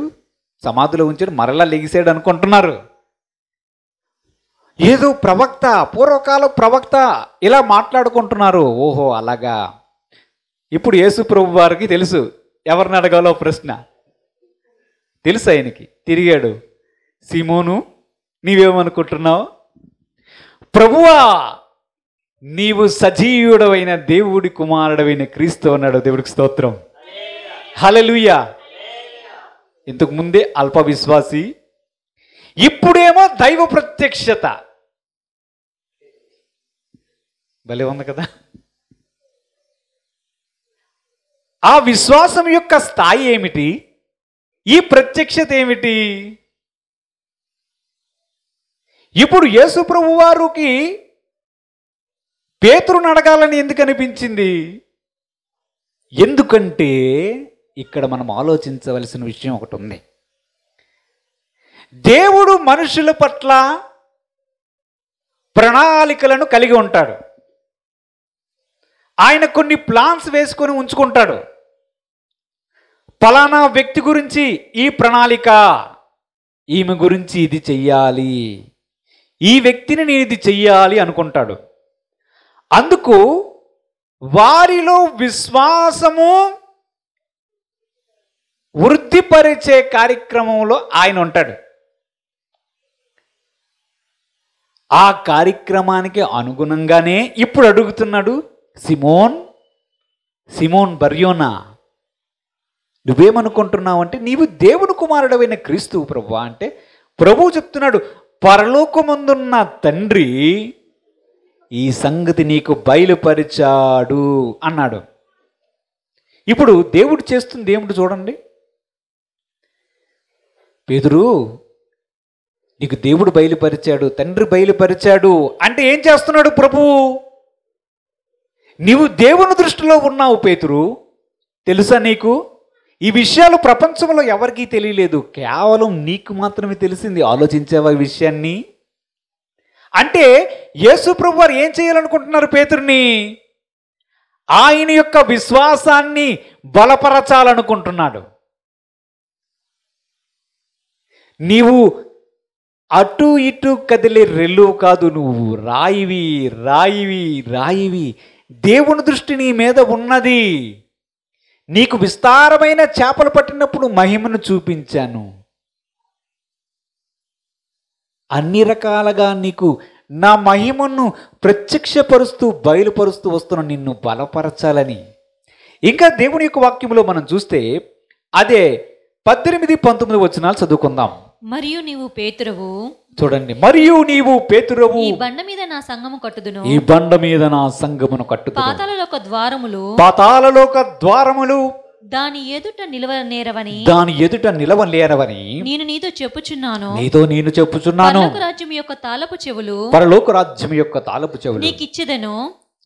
సమాధిలో ఉంచాడు, మరలా లెగిసాడు అనుకుంటున్నారు. ఏదో ప్రవక్త, పూర్వకాల ప్రవక్త ఇలా మాట్లాడుకుంటున్నారు. ఓహో అలాగా. ఇప్పుడు యేసు ప్రభు వారికి తెలుసు ఎవరిని అడగాలో ప్రశ్న తెలుసు. ఆయనకి తిరిగాడు, సీమోను నీవేమనుకుంటున్నావు? ప్రభువా నీవు సజీవుడవైన దేవుడి కుమారుడవైన క్రీస్తు అన్నాడు. దేవుడికి స్తోత్రం, హల్లెలూయా. ఇంతకు ముందే అల్ప విశ్వాసి, ఇప్పుడేమో దైవ ప్రత్యక్షత. భలే ఉంది కదా. ఆ విశ్వాసం యొక్క స్థాయి ఏమిటి? ఈ ప్రత్యక్షత ఏమిటి? ఇప్పుడు యేసు ప్రభు వారికి పేతురుని అడగాలని ఎందుకు అనిపించింది? ఎందుకంటే ఇక్కడ మనం ఆలోచించవలసిన విషయం ఒకటి ఉంది. దేవుడు మనుషుల పట్ల ప్రణాళికలను కలిగి ఉంటాడు. ఆయన కొన్ని ప్లాన్స్ వేసుకొని ఉంచుకుంటాడు. ఫలానా వ్యక్తి గురించి ఈ ప్రణాళిక, ఈమె గురించి ఇది చెయ్యాలి, ఈ వ్యక్తిని నేను ఇది చెయ్యాలి అనుకుంటాడు. అందుకు వారిలో విశ్వాసము వృద్ధిపరిచే కార్యక్రమంలో ఆయన ఉంటాడు. ఆ కార్యక్రమానికి అనుగుణంగానే ఇప్పుడు అడుగుతున్నాడు, సిమోన్ బర్యోనా నువ్వేమనుకుంటున్నావు అంటే నీవు దేవుని కుమారుడవైన క్రీస్తు ప్రభువా అంటే ప్రభువు చెప్తున్నాడు, పరలోకమందున్న తండ్రి ఈ సంగతి నీకు బయలుపరిచాడు అన్నాడు. ఇప్పుడు దేవుడు చేస్తుంది ఏమిటి చూడండి. పేతురు, నీకు దేవుడు బయలుపరిచాడు, తండ్రి బయలుపరిచాడు అంటే ఏం చేస్తున్నాడు ప్రభువు? నీవు దేవుని దృష్టిలో ఉన్నావు పేతురు, తెలుసా నీకు? ఈ విషయాలు ప్రపంచంలో ఎవరికీ తెలియలేదు, కేవలం నీకు మాత్రమే తెలిసింది. ఆలోచించావా ఈ విషయాన్ని? అంటే యేసు ప్రభు వారు ఏం చేయాలనుకుంటున్నారు పేతురుని? ఆయన యొక్క విశ్వాసాన్ని బలపరచాలనుకుంటున్నాడు. నీవు అటు ఇటు కదిలే రెల్లువు కాదు, నువ్వు రాయివి రాయివి రాయివి. దేవుని దృష్టి నీ మీద ఉన్నది. నీకు విస్తారమైన చేపలు పట్టినప్పుడు మహిమను చూపించాను. అన్ని రకాలుగా నీకు నా మహిమను ప్రత్యక్షపరుస్తూ బయలుపరుస్తూ వస్తున్న నిన్ను బలపరచాలని. ఇంకా దేవుని యొక్క వాక్యంలో మనం చూస్తే అదే 18-19 వచనాలు చదువుకుందాం. మరియు నీవు పేతురువు, చూడండి, మరియు నీవు పేతురువు, ఈ బండ మీద నా సంఘము కట్టుదును, ఈ బండ మీద నా సంఘమును కట్టుదును, పాతాళలోక ద్వారములు, పాతాళలోక ద్వారములు దాని ఎదుట నిలవనేరవని, దాని ఎదుట నిలవలేరవని నేను నీతో చెప్పుచున్నాను. నీతో నేను చెప్పుచున్నాను. పరలోక రాజ్యం యొక్క తాళపు చెవులు, పరలోక రాజ్యం యొక్క తాళపు చెవులు నీకిచ్చెదను.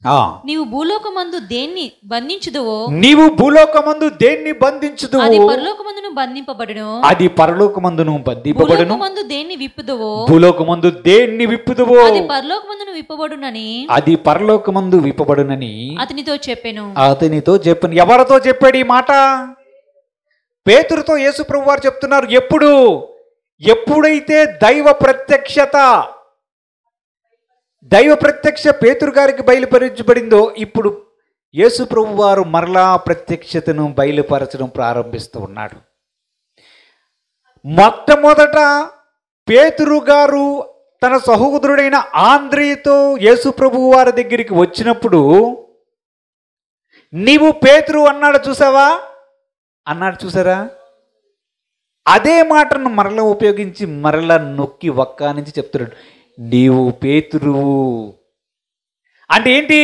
ఆ, నీవు భూలోకమందు దేన్ని బంధించుదువో నీవు భూలోకమందు దేన్ని బంధించుదు, అది పరలోకమందును బంధింపబడును. అది పరలోకమందును బంధింపబడును. భూలోకమందు దేన్ని విప్పుదువో భూలోకమందు దేన్ని విప్పుదువో, అది పరలోకమందును విప్పబడునని అది పరలోకమందు విప్పబడునని అతనితో చెప్పెను. అతనితో చెప్పాను. ఎవరితో చెప్పాడు ఈ మాట? పేతురుతో యేసు ప్రభు వారు చెప్తున్నారు. ఎప్పుడైతే దైవ ప్రత్యక్ష పేతురు గారికి బయలుపరచబడిందో, ఇప్పుడు యేసు ప్రభు వారు మరలా ప్రత్యక్షతను బయలుపరచడం ప్రారంభిస్తూ ఉన్నాడు. మొట్టమొదట పేతురు గారు తన సహోదరుడైన ఆంద్రేయుతో యేసు ప్రభు వారి దగ్గరికి వచ్చినప్పుడు, నీవు పేతురు అన్నాడు చూసారా? అదే మాటను మరలా ఉపయోగించి మరలా నొక్కి ఒక్క నుంచి చెప్తున్నాడు, నీవు పేతురువు అంటే ఏంటి?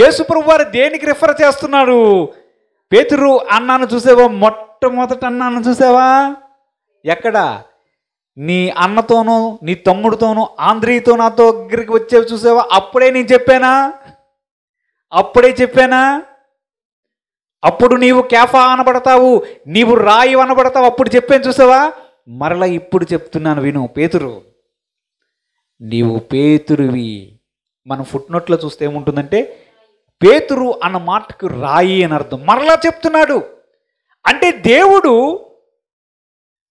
యేసు ప్రభు వారు దేనికి రిఫర్ చేస్తున్నారు? పేతురు అన్నాను చూసావా? మొట్టమొదట అన్నాను చూసావా? ఎక్కడ? నీ అన్నతోనూ నీ తమ్ముడితోనూ ఆంధ్రీతో నాతో దగ్గరికి వచ్చేవి చూసావా? అప్పుడే నేను చెప్పానా? అప్పుడు నీవు కేఫా అనబడతావు, నీవు రాయి అనబడతావు, అప్పుడు చెప్పాను చూసావా? మరలా ఇప్పుడు చెప్తున్నాను విను. పేతురు, నీవు పేతురువి. మనం ఫుట్నోట్లో చూస్తే ఏముంటుందంటే పేతురు అన్న మాటకు రాయి అని అర్థం. మరలా చెప్తున్నాడు అంటే దేవుడు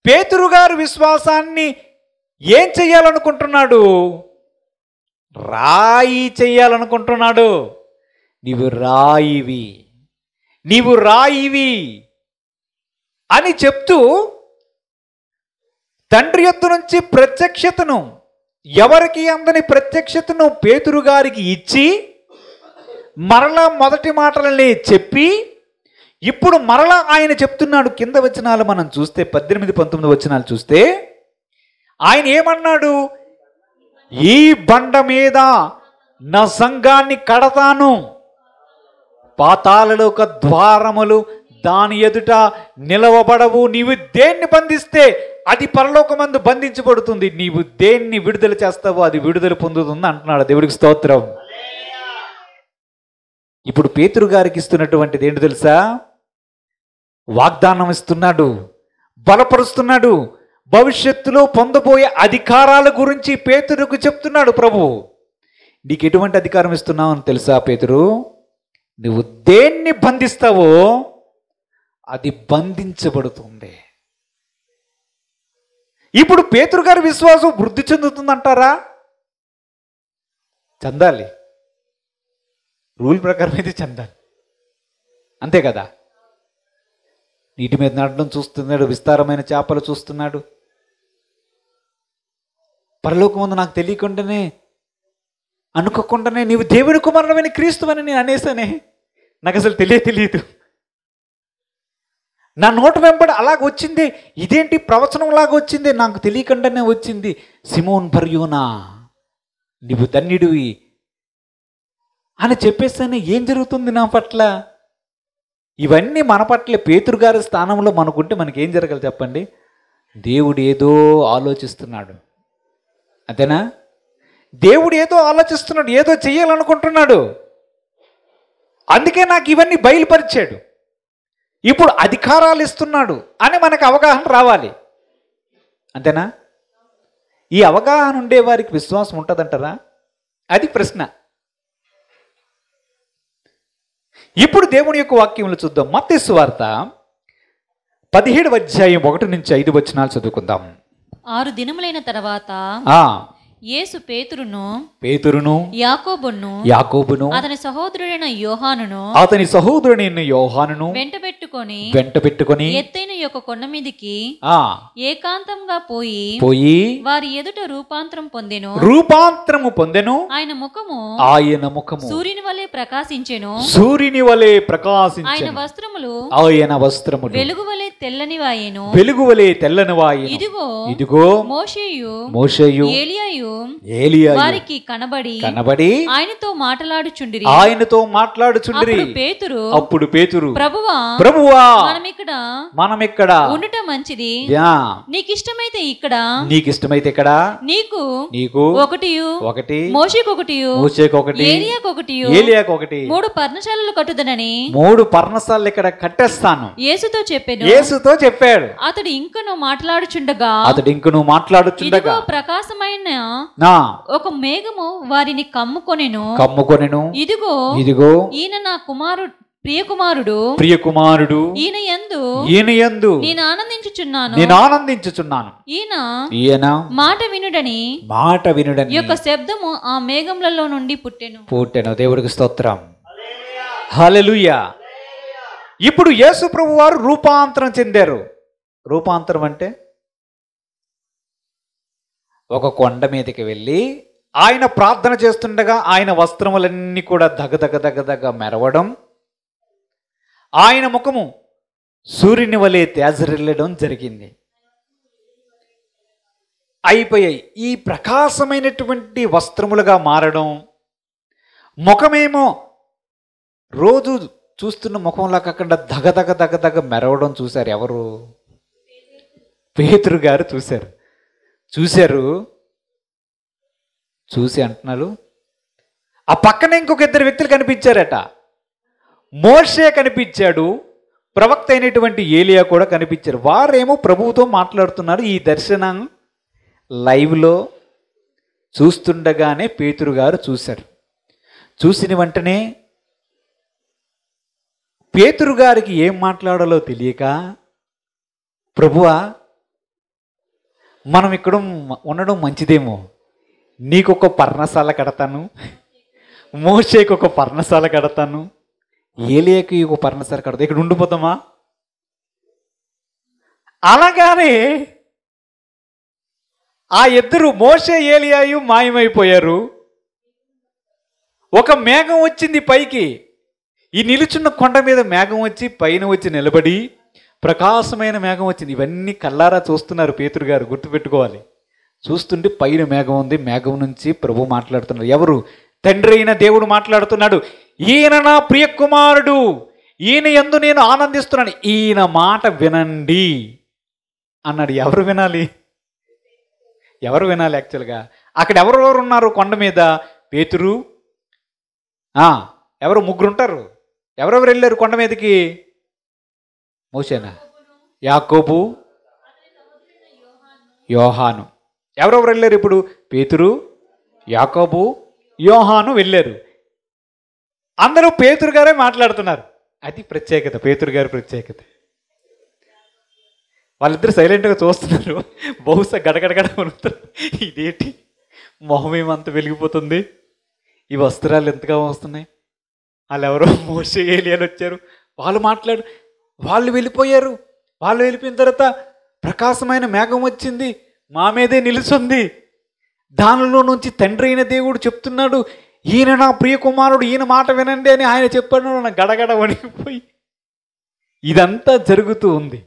పేతురు గారి విశ్వాసాన్ని ఏం చెయ్యాలనుకుంటున్నాడు? రాయి చెయ్యాలనుకుంటున్నాడు. నీవు రాయివి అని చెప్తూ తండ్రి యొద్ద నుంచి ప్రత్యక్షతను, ఎవరికి అందని ప్రత్యక్షతను పేతురు గారికి ఇచ్చి మరలా మొదటి మాటలని చెప్పి ఇప్పుడు మరలా ఆయన చెప్తున్నాడు. కింద వచనాలు మనం చూస్తే 18-19 వచనాలు చూస్తే ఆయన ఏమన్నాడు? ఈ బండ మీద నా సంఘాన్ని కడతాను, పాతాళలోక ద్వారములు దాని ఎదుట నిలవబడవు. నీవు దేన్ని బంధిస్తే అది పరలోకమందు బంధించబడుతుంది, నీవు దేన్ని విడుదల చేస్తావో అది విడుదల పొందుతుంది అంటున్నాడు. దేవుడికి స్తోత్రం. ఇప్పుడు పేతురు గారికి ఇస్తున్నటువంటిది ఏంటి తెలుసా? వాగ్దానం ఇస్తున్నాడు, బలపరుస్తున్నాడు. భవిష్యత్తులో పొందబోయే అధికారాల గురించి పేతురుకు చెప్తున్నాడు ప్రభు. నీకు ఎటువంటి అధికారం ఇస్తున్నావు అని తెలుసా పేతురు? నువ్వు దేన్ని బంధిస్తావో అది బంధించబడుతుంది. ఇప్పుడు పేతురు గారి విశ్వాసం వృద్ధి చెందుతుందంటారా? చెందాలి, రూల్ ప్రకారం అయితే చెందాలి, అంతే కదా. నీటి మీద నడడం చూస్తున్నాడు, విస్తారమైన చేపలు చూస్తున్నాడు. పరలోకం ముందు నాకు తెలియకుండానే, అనుకోకుండానే నీవు దేవుని కుమారుడమైన క్రీస్తువని నేను అనేసానే, నాకు అసలు తెలియదు. నా నోటి వెంబడి అలాగ వచ్చింది, ఇదేంటి ప్రవచనంలాగా వచ్చింది, నాకు తెలియకుండానే వచ్చింది. సిమోన్ బర్యోనా, నీవు ధన్యుడివి అని చెప్పేస్తానే ఏం జరుగుతుంది నా పట్ల? ఇవన్నీ మన పట్ల పేతురు గారి స్థానంలో మనకుంటే మనకేం జరగాలి చెప్పండి? దేవుడు ఏదో ఆలోచిస్తున్నాడు, అంతేనా? దేవుడు ఏదో ఆలోచిస్తున్నాడు, ఏదో చెయ్యాలనుకుంటున్నాడు. అందుకే నాకు ఇవన్నీ బయలుపరిచాడు, ఇప్పుడు అధికారాలు ఇస్తున్నాడు అని మనకు అవగాహన రావాలి, అంతేనా? ఈ అవగాహన ఉండే వారికి విశ్వాసం ఉంటుందంటారా? అది ప్రశ్న. ఇప్పుడు దేవుని యొక్క వాక్యములు చూద్దాం. మత్తయి సువార్త 17వ అధ్యాయం 1 నుంచి 5 వచనాలు చదువుకుందాం. 6 దినములైన తర్వాత యేసు పేతురును యాకోబును అతని సహోదరుడైన యోహానును వెంట పెట్టుకొని ఎత్తైన యొక్క కొండ మీదికి ఏకాంతంగా పోయి వారి ఎదుట రూపాంతరము పొందెను. ఆయన ముఖము సూర్యుని వలె ప్రకాశించెను. ఆయన వస్త్రములు వెలుగు వలె తెల్లనివాయెను. ఇదిగో మోషేయు ఏలియాయు వారికి కనబడి ఆయనతో మాట్లాడుచుండిరి. అప్పుడు పేతురు, ప్రభువా మనమిక్కడ ఉండుట మంచిది. నీకిష్టమైతే ఇక్కడ నీకు ఒకటి మోషేకొకటి ఏలియాకొకటి 3 పర్ణశాలలు కట్టుదనని 3 పర్ణశాలలు ఇక్కడ కట్టేస్తాను యేసుతో చెప్పాడు. అతడు ఇంకను మాట్లాడుచుండగా ప్రకాశమైన ఒక మేఘము వారిని కమ్ముకొనెను. ఇదిగో ఈయన నా ప్రియకుమారుడు ఈయన యందు నేను ఆనందించుచున్నాను. ఈయన మాట వినుడని యొక్క శబ్దము ఆ మేఘములలో నుండి పుట్టెను. దేవుడికి స్తోత్రం, హల్లెలూయా. ఇప్పుడు యేసు ప్రభు వారు రూపాంతరం చెందారు. రూపాంతరం అంటే ఒక కొండ మీదకి వెళ్ళి ఆయన ప్రార్థన చేస్తుండగా ఆయన వస్త్రములన్నీ కూడా దగదగ మెరవడం, ఆయన ముఖము సూర్యుని వలె తేజరిల్లడం జరిగింది. అయిపోయాయి. ఈ ప్రకాశమైనటువంటి వస్త్రములుగా మారడం, ముఖమేమో రోజు చూస్తున్న ముఖంలా కాకుండా దగదగ మెరవడం చూశారు. ఎవరు? పేతురు గారు చూసి అంటున్నారు. ఆ పక్కనే ఇంకొక 2 వ్యక్తులు కనిపించారట. మోషే కనిపించాడు, ప్రవక్త అయినటువంటి ఏలియా కూడా కనిపించారు. వారేమో ప్రభువుతో మాట్లాడుతున్నారు. ఈ దర్శనం లైవ్లో చూస్తుండగానే పేతురు గారు చూశారు. చూసిన వెంటనే పేతురు గారికి ఏం మాట్లాడాలో తెలియక, ప్రభువా మనం ఇక్కడ ఉండడం మంచిదేమో, నీకొక పర్ణశాల కడతాను, మోషేకి ఒక పర్ణశాల కడతాను, ఏలియాకి ఒక పర్ణశాల కడతాను, ఇక్కడ ఉండిపోతామా? అలాగానే ఆ 2 మోషే ఏలియాయు మాయమైపోయారు. ఒక మేఘం వచ్చింది పైకి. ఈ నిలుచున్న కొండ మీద మేఘం వచ్చి పైన వచ్చి నిలబడి ప్రకాశమైన మేఘం వచ్చింది. ఇవన్నీ కల్లారా చూస్తున్నారు పేతురు గారు, గుర్తుపెట్టుకోవాలి. చూస్తుంటే పైన మేఘం ఉంది, మేఘం నుంచి ప్రభు మాట్లాడుతున్నారు. ఎవరు? తండ్రి అయిన దేవుడు మాట్లాడుతున్నాడు. ఈయన నా ప్రియ కుమారుడు, ఈయన యందు నేను ఆనందిస్తున్నాను, ఈయన మాట వినండి అన్నాడు. ఎవరు వినాలి? యాక్చువల్గా అక్కడ ఎవరెవరు ఉన్నారు కొండ మీద? పేతురు, ఎవరు? 3 ఉంటారు. ఎవరెవరు వెళ్ళారు కొండ మీదకి? మోషేనా, యాకోబు, యోహాను. ఎవరెవరు వెళ్ళారు ఇప్పుడు? పేతురు, యాకోబు, యోహాను వెళ్ళారు. అందరూ పేతురు గారే మాట్లాడుతున్నారు. అది ప్రత్యేకత, పేతురు గారి ప్రత్యేకత. వాళ్ళిద్దరు సైలెంట్గా చూస్తున్నారు. బహుశా గడగడగడ వణుకుతారు. ఇదేంటి మొహం ఏమంత వెలిగిపోతుంది, ఈ వస్త్రాలు ఎంతగా వస్తున్నాయి. వాళ్ళు ఎవరో మోషే ఏలియాలు వచ్చారు, వాళ్ళు వెళ్ళిపోయారు. వాళ్ళు వెళ్ళిపోయిన తర్వాత ప్రకాశమైన మేఘం వచ్చింది, మా మీదే నిలుచుంది. దానిలో నుంచి తండ్రి అయిన దేవుడు చెప్తున్నాడు, ఈయన నా ప్రియ కుమారుడు, ఈయన మాట వినండి అని ఆయన చెప్పాడు. గడగడ వణికిపోయి ఇదంతా జరుగుతూ ఉంది.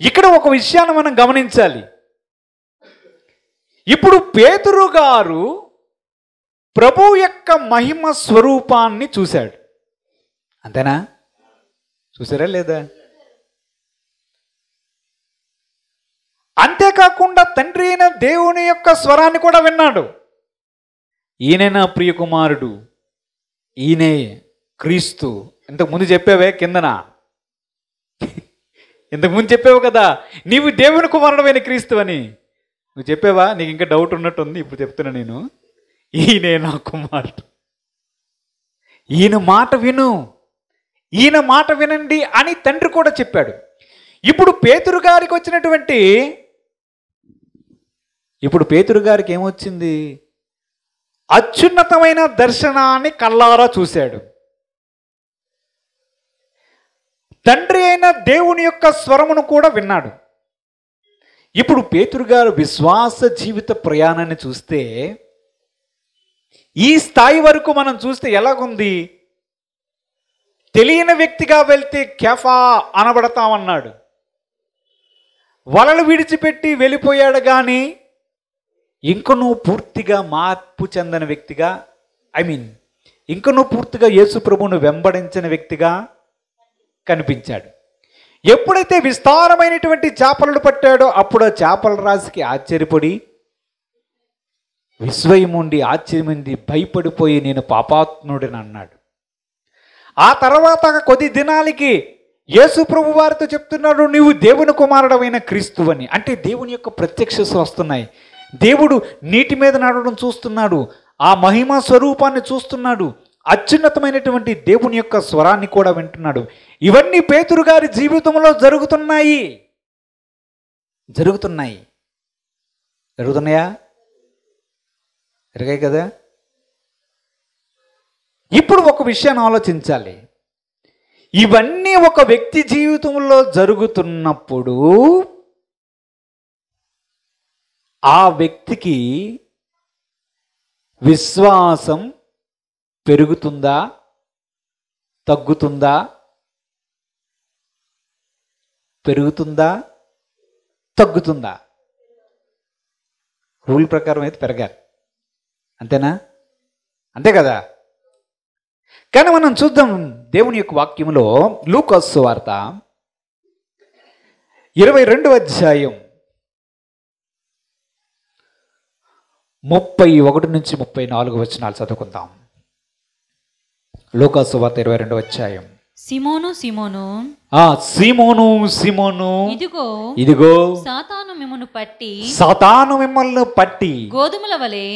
ఇక్కడ ఒక విషయాన్ని మనం గమనించాలి. ఇప్పుడు పేతురు గారు ప్రభు యొక్క మహిమ స్వరూపాన్ని చూశాడు. అంతేనా? చూసారా లేదా? అంతేకాకుండా తండ్రి అయిన దేవుని యొక్క స్వరాన్ని కూడా విన్నాడు. ఈయన నా ప్రియ కుమారుడు, ఈయనే క్రీస్తు. ఇంతకుముందు చెప్పావే కిందన, ఇంతకుముందు చెప్పావు కదా నీవు దేవుని కుమారుడమైన క్రీస్తు అని. నువ్వు చెప్పావా? నీకు ఇంకా డౌట్ ఉన్నట్టుంది. ఇప్పుడు చెప్తున్నా నేను, ఈయనే నా కుమారుడు, ఈయన మాట విను, ఈయన మాట వినండి అని తండ్రి కూడా చెప్పాడు. ఇప్పుడు పేతురు గారికి వచ్చినటువంటి ఏమొచ్చింది? అత్యున్నతమైన దర్శనాన్ని కళ్ళారా చూశాడు. తండ్రి అయిన దేవుని యొక్క స్వరమును కూడా విన్నాడు. ఇప్పుడు పేతురు గారు విశ్వాస జీవిత ప్రయాణాన్ని చూస్తే, ఈ స్థాయి వరకు మనం చూస్తే ఎలాగుంది? తెలియని వ్యక్తిగా వెళ్తే కేఫా అనబడతామన్నాడు. వలలు విడిచిపెట్టి వెళ్ళిపోయాడు. కానీ ఇంకనూ పూర్తిగా మార్పు చెందిన వ్యక్తిగా, ఇంకనూ పూర్తిగా యేసు ప్రభువును వెంబడించిన వ్యక్తిగా కనిపించాడు. ఎప్పుడైతే విస్తారమైనటువంటి చేపలను పట్టాడో అప్పుడు ఆ చేపల రాశికి ఆశ్చర్యపడి, విస్మయముండి ఆశ్చర్యముంది భయపడిపోయి నేను పాపాత్ముడిని అన్నాడు. ఆ తర్వాత కొద్ది దినాలకి యేసు ప్రభు వారితో చెప్తున్నాడు, నీవు దేవుని కుమారుడమైన క్రీస్తు అని. అంటే దేవుని యొక్క ప్రత్యక్షతలు వస్తున్నాయి. దేవుడు నీటి మీద నడవడం చూస్తున్నాడు, ఆ మహిమ స్వరూపాన్ని చూస్తున్నాడు, అత్యున్నతమైనటువంటి దేవుని యొక్క స్వరాన్ని కూడా వింటున్నాడు. ఇవన్నీ పేతురు గారి జీవితంలో జరుగుతున్నాయా? జరిగాయి కదా. ఇప్పుడు ఒక విషయాన్ని ఆలోచించాలి. ఇవన్నీ ఒక వ్యక్తి జీవితంలో జరుగుతున్నప్పుడు ఆ వ్యక్తికి విశ్వాసం పెరుగుతుందా, తగ్గుతుందా? పెరుగుతుందా, తగ్గుతుందా? రూల్ ప్రకారం అయితే పెరగాలి. అంతేనా? అంతే కదా. కానీ మనం చూద్దాం దేవుని యొక్క వాక్యంలో లూకా సువార్త 22వ అధ్యాయం 31 నుంచి 34 వచనాలు చదువుకుందాం. లూకా సువార్త 22వ అధ్యాయం. సిమోను సిమోను, సిమోను, ఇదిగో సాతాను మిమ్మును పట్టి గోధుమల వలె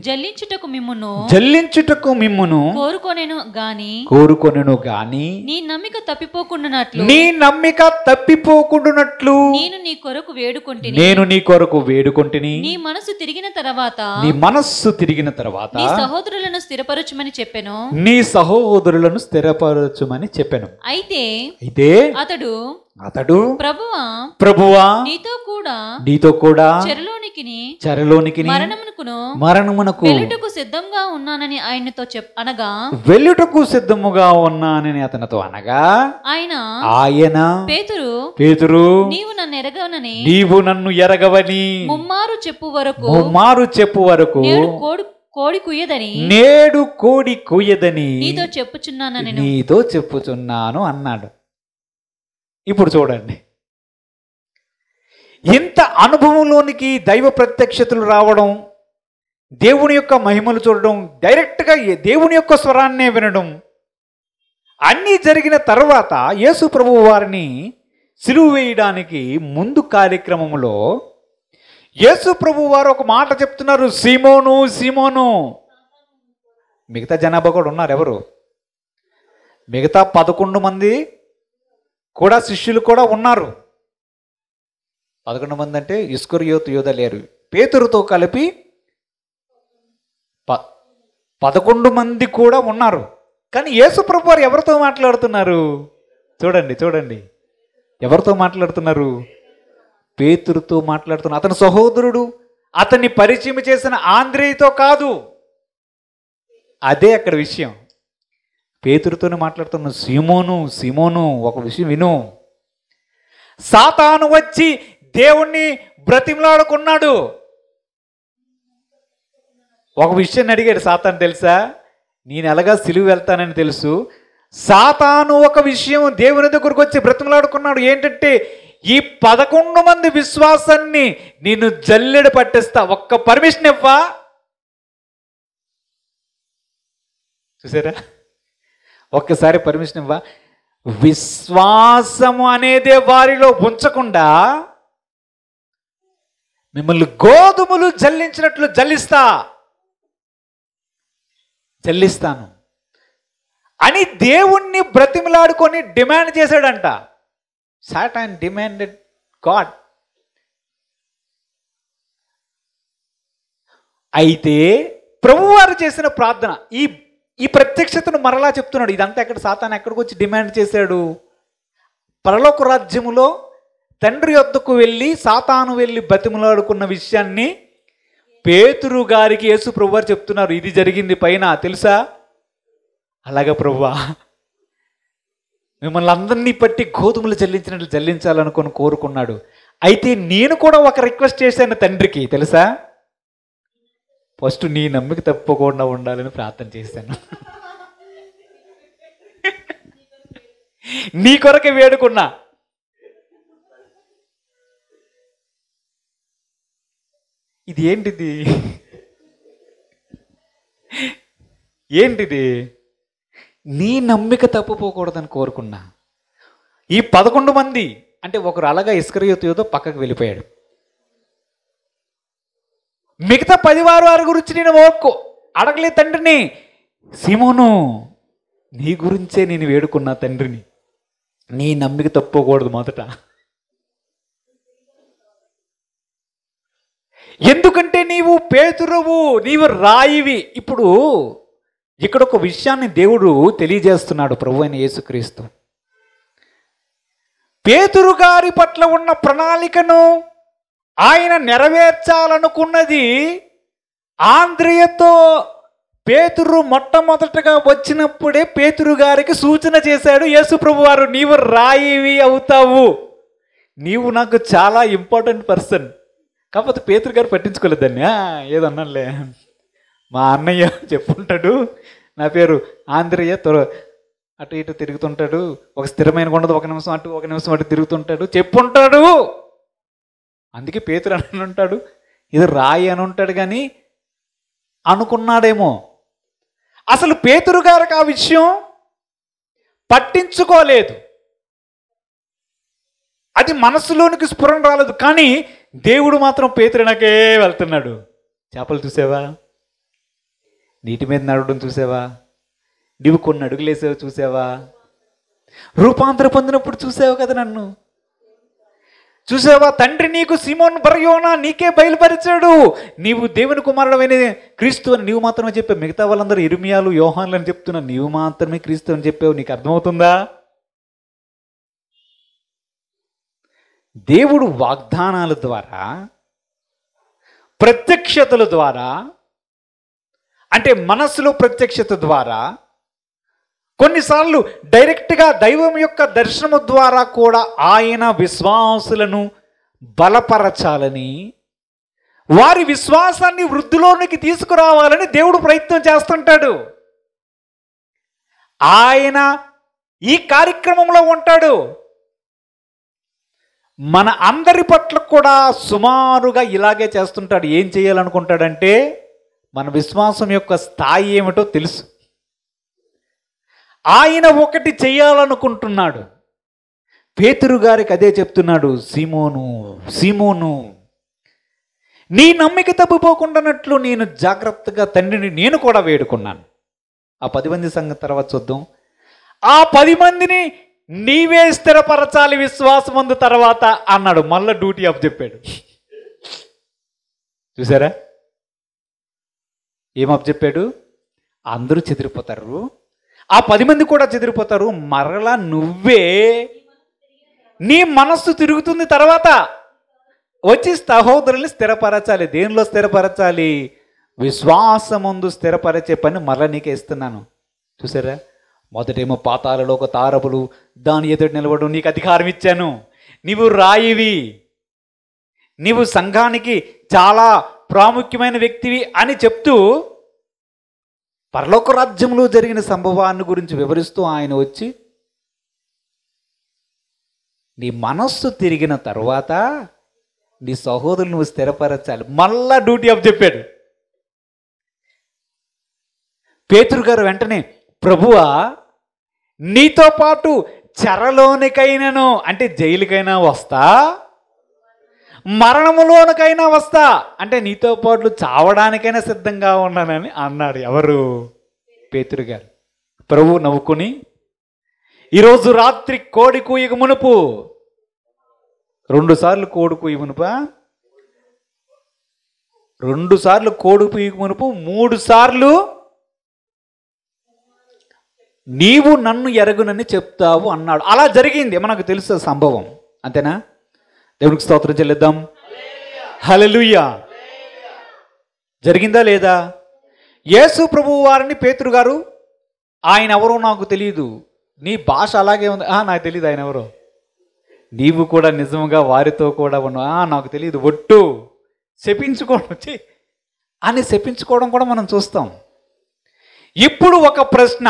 జల్లించుటకు మిమ్మును కోరుకొనెను గాని నీ నమ్మిక తప్పిపోకుండునట్లు నేను నీ కొరకు వేడుకొంటిని. నీ మనసు తిరిగిన తర్వాత నీ సహోదరులను స్థిరపరచుమని చెప్పెను. అయితే అతడు ప్రభువా నీతో కూడా చెరలోనికి మరణమునకు వెళ్ళుటకు సిద్ధంగా ఉన్నానని అతనితో అనగా ఆయన పేతురు నీవు నన్ను ఎరగవని ముమ్మారు చెప్పు వరకు నేడు కోడి కుయ్యదని నీతో చెప్పుచున్నాను అన్నాడు. ఇప్పుడు చూడండి, ఇంత అనుభవంలోనికి దైవ ప్రత్యక్షతలు రావడం, దేవుని యొక్క మహిమలు చూడడం, డైరెక్ట్గా దేవుని యొక్క స్వరాన్నే వినడం, అన్నీ జరిగిన తర్వాత యేసు ప్రభువు వారిని సిలువ వేయడానికి ముందు కార్యక్రమంలో యేసు ప్రభు వారు ఒక మాట చెప్తున్నారు, సీమోను సీమోను. మిగతా జనాభా కూడా ఉన్నారు. ఎవరు? మిగతా 11 మంది కూడా శిష్యులు కూడా ఉన్నారు. 11 మంది అంటే ఇస్కరియోతు యూదా లేరు. పేతురుతో కలిపి 11 మంది కూడా ఉన్నారు. కానీ యేసు ప్రభు వారు ఎవరితో మాట్లాడుతున్నారు? చూడండి ఎవరితో మాట్లాడుతున్నారు? పేతురుతో మాట్లాడుతున్నారు. అతని సహోదరుడు, అతన్ని పరిచయం చేసిన ఆంద్రేయుతో కాదు. అదే అక్కడ విషయం. పేతురుతోనే మాట్లాడుతున్నాడు, సీమోను సీమోను ఒక విషయం విను. సాతాను వచ్చి దేవుణ్ణి బ్రతిమలాడుకున్నాడు. ఒక విషయాన్ని అడిగాడు సాతాను, తెలుసా? నేను ఎలాగా సిలువ వెళ్తానని తెలుసు. సాతాను ఒక విషయం దేవుని దగ్గరకు వచ్చి బ్రతిమలాడుకున్నాడు. ఏంటంటే, ఈ 11 మంది విశ్వాసాన్ని నేను జల్లెడ పట్టేస్తా, ఒక్క పర్మిషన్ ఇవ్వా. చూసారా? ఒక్కసారి పర్మిషన్ ఇవ్వా. విశ్వాసము అనేదే వారిలో ఉంచకుండా మిమ్మల్ని గోధుమలు జల్లించినట్లు జల్లిస్తాను అని దేవుణ్ణి బ్రతిమలాడుకొని డిమాండ్ చేశాడంట. Satan demanded God. అయితే ప్రభువారు చేసిన ప్రార్థన, ఈ ప్రత్యక్షతను మరలా చెప్తున్నాడు. ఇదంతా ఎక్కడ సాతాను ఎక్కడికి వచ్చి డిమాండ్ చేశాడు? పరలోక రాజ్యములో తండ్రి యొద్దకు వెళ్ళి సాతాను వెళ్ళి బతిమలాడుకున్న విషయాన్ని పేతురు గారికి యేసు ప్రభువారు చెప్తున్నారు. ఇది జరిగింది పైన, తెలుసా? అలాగా ప్రభువా, మిమ్మల్ని అందరినీ పట్టి గోధుమలు జల్లించినట్లు జల్లించాలనుకొని కోరుకున్నాడు. అయితే నేను కూడా ఒక రిక్వెస్ట్ చేశాను తండ్రికి, తెలుసా? ఫస్ట్ నీ నమ్మిక తప్పకుండా ఉండాలని ప్రార్థన చేశాను. నీ కొరకే వేడుకున్నా. ఇది ఏంటిది? ఏంటిది? నీ నమ్మిక తప్పిపోకూడదని కోరుకున్నా. ఈ 11 మంది అంటే ఒకరు అలాగా ఇస్కరియోతు పక్కకు వెళ్ళిపోయాడు. మిగతా 10 వారి గురించి నేను అడగలే తండ్రిని. సీమోను, నీ గురించే నేను వేడుకున్నా తండ్రిని, నీ నమ్మిక తప్పుకోకూడదు మొదట. ఎందుకంటే నీవు పేతురువు, నీవు రాయివి. ఇప్పుడు ఇక్కడ ఒక విషయాన్ని దేవుడు తెలియజేస్తున్నాడు, ప్రభు అయిన యేసుక్రీస్తు. పేతురు గారి పట్ల ఉన్న ప్రణాళికను ఆయన నెరవేర్చాలనుకున్నది ఆంద్రియతో పేతురు మొట్టమొదటగా వచ్చినప్పుడే పేతురు గారికి సూచన చేశాడు యేసు ప్రభు వారు. నీవు రాయివి అవుతావు, నీవు నాకు చాలా ఇంపార్టెంట్ పర్సన్. కాకపోతే పేతురు గారు పట్టించుకోలేదు దాన్ని. ఏదన్నాలే, మా అన్నయ్య చెప్పుంటాడు, నా పేరు ఆంధ్రయ్య, అటు ఇటు తిరుగుతుంటాడు, ఒక స్థిరమైన ఉండదు, ఒక నిమిషం అటు ఒక నిమిషం అటు తిరుగుతుంటాడు, చెప్పుంటాడు. అందుకే పేతురు అని ఉంటాడు, ఇది రాయి అని ఉంటాడు. కానీ అనుకున్నాడేమో. అసలు పేతురు గారికి ఆ విషయం పట్టించుకోలేదు, అది మనసులోనికి స్ఫురణ రాలేదు. కానీ దేవుడు మాత్రం పేతురునకే వెళ్తున్నాడు. చేపలు చూసావా, నీటి మీద నడవడం చూసావా, నీవు కొన్ని అడుగులేసావు చూసావా, రూపాంతర పొందినప్పుడు చూసావు కదా నన్ను, చూసావా? తండ్రి నీకు సీమోన్ బర్యోనా నీకే బయలుపరిచాడు, నీవు దేవుని కుమారుడమైన క్రీస్తు అని నీవు మాత్రమే చెప్పావు. మిగతా వాళ్ళందరూ ఇర్మియాలు యోహాన్లు అని చెప్తున్నా, నీవు మాత్రమే క్రీస్తు అని చెప్పావు. నీకు అర్థమవుతుందా? దేవుడు వాగ్దానాల ద్వారా, ప్రత్యక్షతల ద్వారా, అంటే మనస్సులో ప్రత్యక్షత ద్వారా, కొన్నిసార్లు డైరెక్ట్గా దైవం యొక్క దర్శనము ద్వారా కూడా ఆయన విశ్వాసులను బలపరచాలని, వారి విశ్వాసాన్ని వృద్ధిలోనికి తీసుకురావాలని దేవుడు ప్రయత్నం చేస్తుంటాడు. ఆయన ఈ కార్యక్రమంలో ఉంటాడు. మన అందరి పట్ల కూడా సుమారుగా ఇలాగే చేస్తుంటాడు. ఏం చేయాలనుకుంటాడంటే, మన విశ్వాసం యొక్క స్థాయి ఏమిటో తెలుసు. ఆయన ఒకటి చేయాలనుకుంటున్నాడు. పేతురు గారికి అదే చెప్తున్నాడు, సీమోను సీమోను, నీ నమ్మిక తప్పిపోకుండానట్లు నేను జాగ్రత్తగా తండ్రిని నేను కూడా వేడుకున్నాను. ఆ 10 మంది సంగతి తర్వాత చూద్దాం. ఆ 10 మందిని నీవే స్థిరపరచాలి విశ్వాసమందు తర్వాత అన్నాడు. మళ్ళా డ్యూటీ ఆఫ్ చెప్పాడు. చూసారా ఏం అప్ చెప్పాడు? అందరూ చెదిరిపోతారు, ఆ 10 మంది కూడా చెదిరిపోతారు, మరలా నువ్వే నీ మనస్సు తిరుగుతుంది తర్వాత వచ్చి సహోదరుల్ని స్థిరపరచాలి. దేనిలో స్థిరపరచాలి? విశ్వాసముందు స్థిరపరిచే పని మరలా నీకే ఇస్తున్నాను. చూసారా? మొదటేమో పాతాలలో ఒక తారపులు దాని ఎదుటి నిలబడు, నీకు అధికారం ఇచ్చాను, నీవు రాయివి, నీవు సంఘానికి చాలా ప్రాముఖ్యమైన వ్యక్తివి అని చెప్తూ పరలోక రాజ్యంలో జరిగిన సంభవాన్ని గురించి వివరిస్తూ ఆయన వచ్చి నీ మనస్సు తిరిగిన తర్వాత నీ సహోదరులు నువ్వు స్థిరపరచాలి, మళ్ళా డ్యూటీ ఆఫ్ చెప్పాడు. పేతురు గారు వెంటనే, ప్రభువా నీతో పాటు చెరలోనికైనాను, అంటే జైలుకైనా వస్తా, మరణములోనికైనా వస్తా, అంటే నీతో పాటు చావడానికైనా సిద్ధంగా ఉన్నానని అన్నాడు. ఎవరు? పేతురు గారు. ప్రభువు నవ్వుకుని, ఈరోజు రాత్రి కోడి కూయక మునుపు, 2 సార్లు కోడి కూయ మునుపా, 2 సార్లు కోడి కూయక మునుపు 3 సార్లు నీవు నన్ను ఎరగునని చెప్తావు అన్నాడు. అలా జరిగింది, మనకు తెలుసు సంభవం. అంతేనా? దేవునికి స్తోత్రం చెల్లిద్దాం. హల్లెలూయా. జరిగిందా లేదా? యేసు ప్రభువు వారిని పేతురు గారు, ఆయన ఎవరో నాకు తెలియదు, నీ భాష అలాగే ఉంది, నాకు తెలియదు ఆయన ఎవరో, నీవు కూడా నిజంగా వారితో కూడా ఉన్నావు, నాకు తెలియదు, ఒట్టు శపించుకోవడం అని శపించుకోవడం కూడా మనం చూస్తాం. ఇప్పుడు ఒక ప్రశ్న,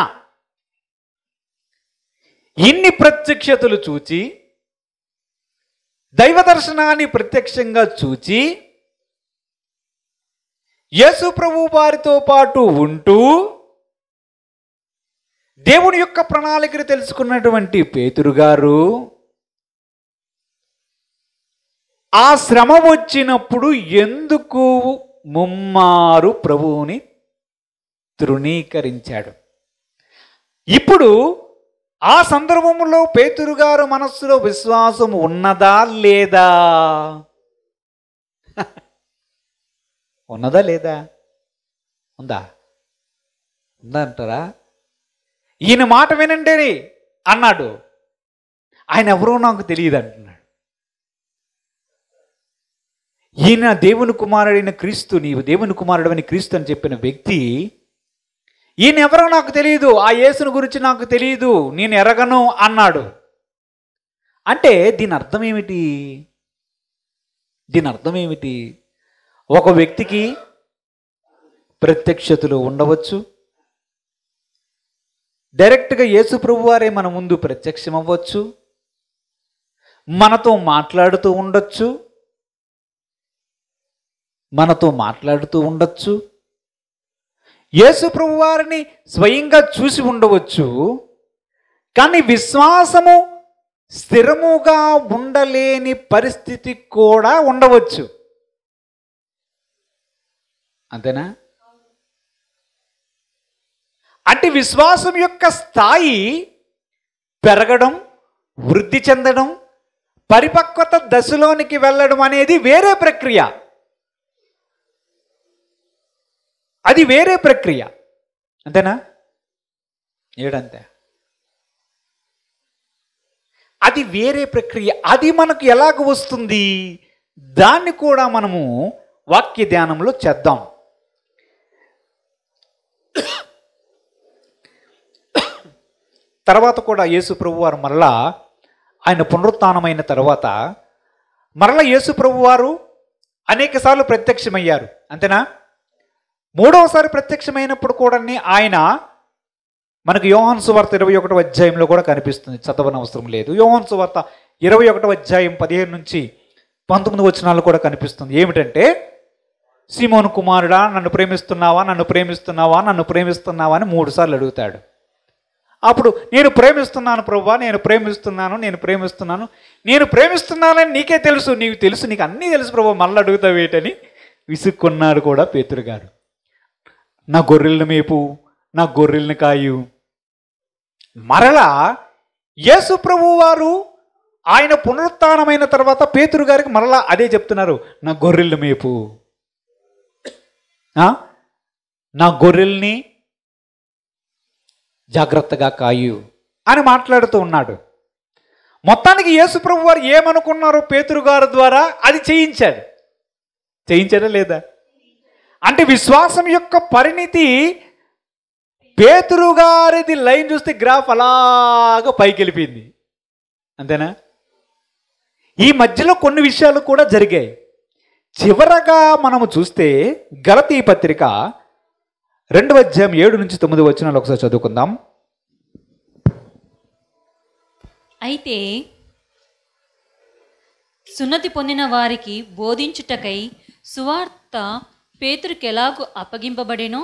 ఇన్ని ప్రత్యక్షతలు చూచి, దైవ దర్శనాన్ని ప్రత్యక్షంగా చూచి, యేసు ప్రభు వారితో పాటు ఉంటూ దేవుని యొక్క ప్రణాళికను తెలుసుకున్నటువంటి పేతురు గారు ఆ శ్రమ వచ్చినప్పుడు ఎందుకు ముమ్మారు ప్రభువుని తృణీకరించాడు? ఇప్పుడు ఆ సందర్భంలో పేతురు గారు మనస్సులో విశ్వాసం ఉన్నదా లేదా? ఉన్నదా లేదా? ఉందా? ఉందా అంటారా? ఈయన మాట వినండి అన్నాడు, ఆయన ఎవరో నాకు తెలియదు అంటున్నాడు. ఈయన దేవుని కుమారుడైన క్రీస్తు, నీవు దేవుని కుమారుడైన క్రీస్తు అని చెప్పిన వ్యక్తి, ఈయన ఎవరో నాకు తెలియదు, ఆ యేసుని గురించి నాకు తెలియదు, నేను ఎరగను అన్నాడు. అంటే దీని అర్థం ఏమిటి? దీని అర్థం ఏమిటి? ఒక వ్యక్తికి ప్రత్యక్షతలు ఉండవచ్చు, డైరెక్ట్గా యేసు ప్రభు వారే మన ముందు ప్రత్యక్షం అవ్వచ్చు, మనతో మాట్లాడుతూ ఉండొచ్చు, యేసు ప్రభు వారిని స్వయంగా చూసి ఉండవచ్చు. కానీ విశ్వాసము స్థిరముగా ఉండలేని పరిస్థితి కూడా ఉండవచ్చు. అంతేనా? అంటే విశ్వాసం యొక్క స్థాయి పెరగడం, వృద్ధి చెందడం, పరిపక్వత దశలోనికి వెళ్ళడం అనేది వేరే ప్రక్రియ. అది వేరే ప్రక్రియ. అంతేనా? ఏడంతే. అది వేరే ప్రక్రియ. అది మనకు ఎలాగ వస్తుంది? దాన్ని కూడా మనము వాక్య ధ్యానంలో చేద్దాం. తర్వాత కూడా యేసు ప్రభు వారు మరలా ఆయన పునరుత్థానమైన తర్వాత మరలా యేసు ప్రభు వారు అనేక సార్లు ప్రత్యక్షమయ్యారు. అంతేనా? 3వసారి ప్రత్యక్షమైనప్పుడు కూడా ఆయన మనకు యోహాను సువార్త 21వ అధ్యాయంలో కూడా కనిపిస్తుంది, చదవని అవసరం లేదు. యోహాను సువార్త 21వ అధ్యాయం 15 నుంచి 19 వచనాలు కూడా కనిపిస్తుంది. ఏమిటంటే, సీమోను కుమారుడా నన్ను ప్రేమిస్తున్నావా, నన్ను ప్రేమిస్తున్నావా, నన్ను ప్రేమిస్తున్నావా అని 3 సార్లు అడుగుతాడు. అప్పుడు నేను ప్రేమిస్తున్నాను ప్రభువా, నేను ప్రేమిస్తున్నానని నీకే తెలుసు, నీకు తెలుసు, నీకు అన్నీ తెలుసు ప్రభువా, మళ్ళీ అడుగుతావేటని విసుక్కున్నాడు కూడా పేతురు గారు. నా గొర్రెలను మేపు, నా గొర్రెలను కాయు. మరలా యేసు ప్రభువు వారు ఆయన పునరుత్థానమైన తర్వాత పేతురు గారికి మరలా అదే చెప్తున్నారు, నా గొర్రెలను మేపు, నా గొర్రెల్ని జాగ్రత్తగా కాయు అని మాట్లాడుతూ ఉన్నాడు. మొత్తానికి యేసు ప్రభు వారు ఏమనుకున్నారో పేతురు గారి ద్వారా అది చేయించాడా లేదా? అంటే విశ్వాసం యొక్క పరిణితి పేతురు గారిది లైన్ చూస్తే గ్రాఫ్ అలాగా పైకి వెళ్ళిపోయింది. అంతేనా? ఈ మధ్యలో కొన్ని విషయాలు కూడా జరిగాయి. చివరగా మనము చూస్తే గలతీ పత్రిక 2వ అధ్యాయం 7-9 వచనాలు ఒకసారి చదువుకుందాం. అయితే సున్నతి పొందిన వారికి బోధించుటకై సువార్త పేతురుకి ఎలాగూ అప్పగింపబడెను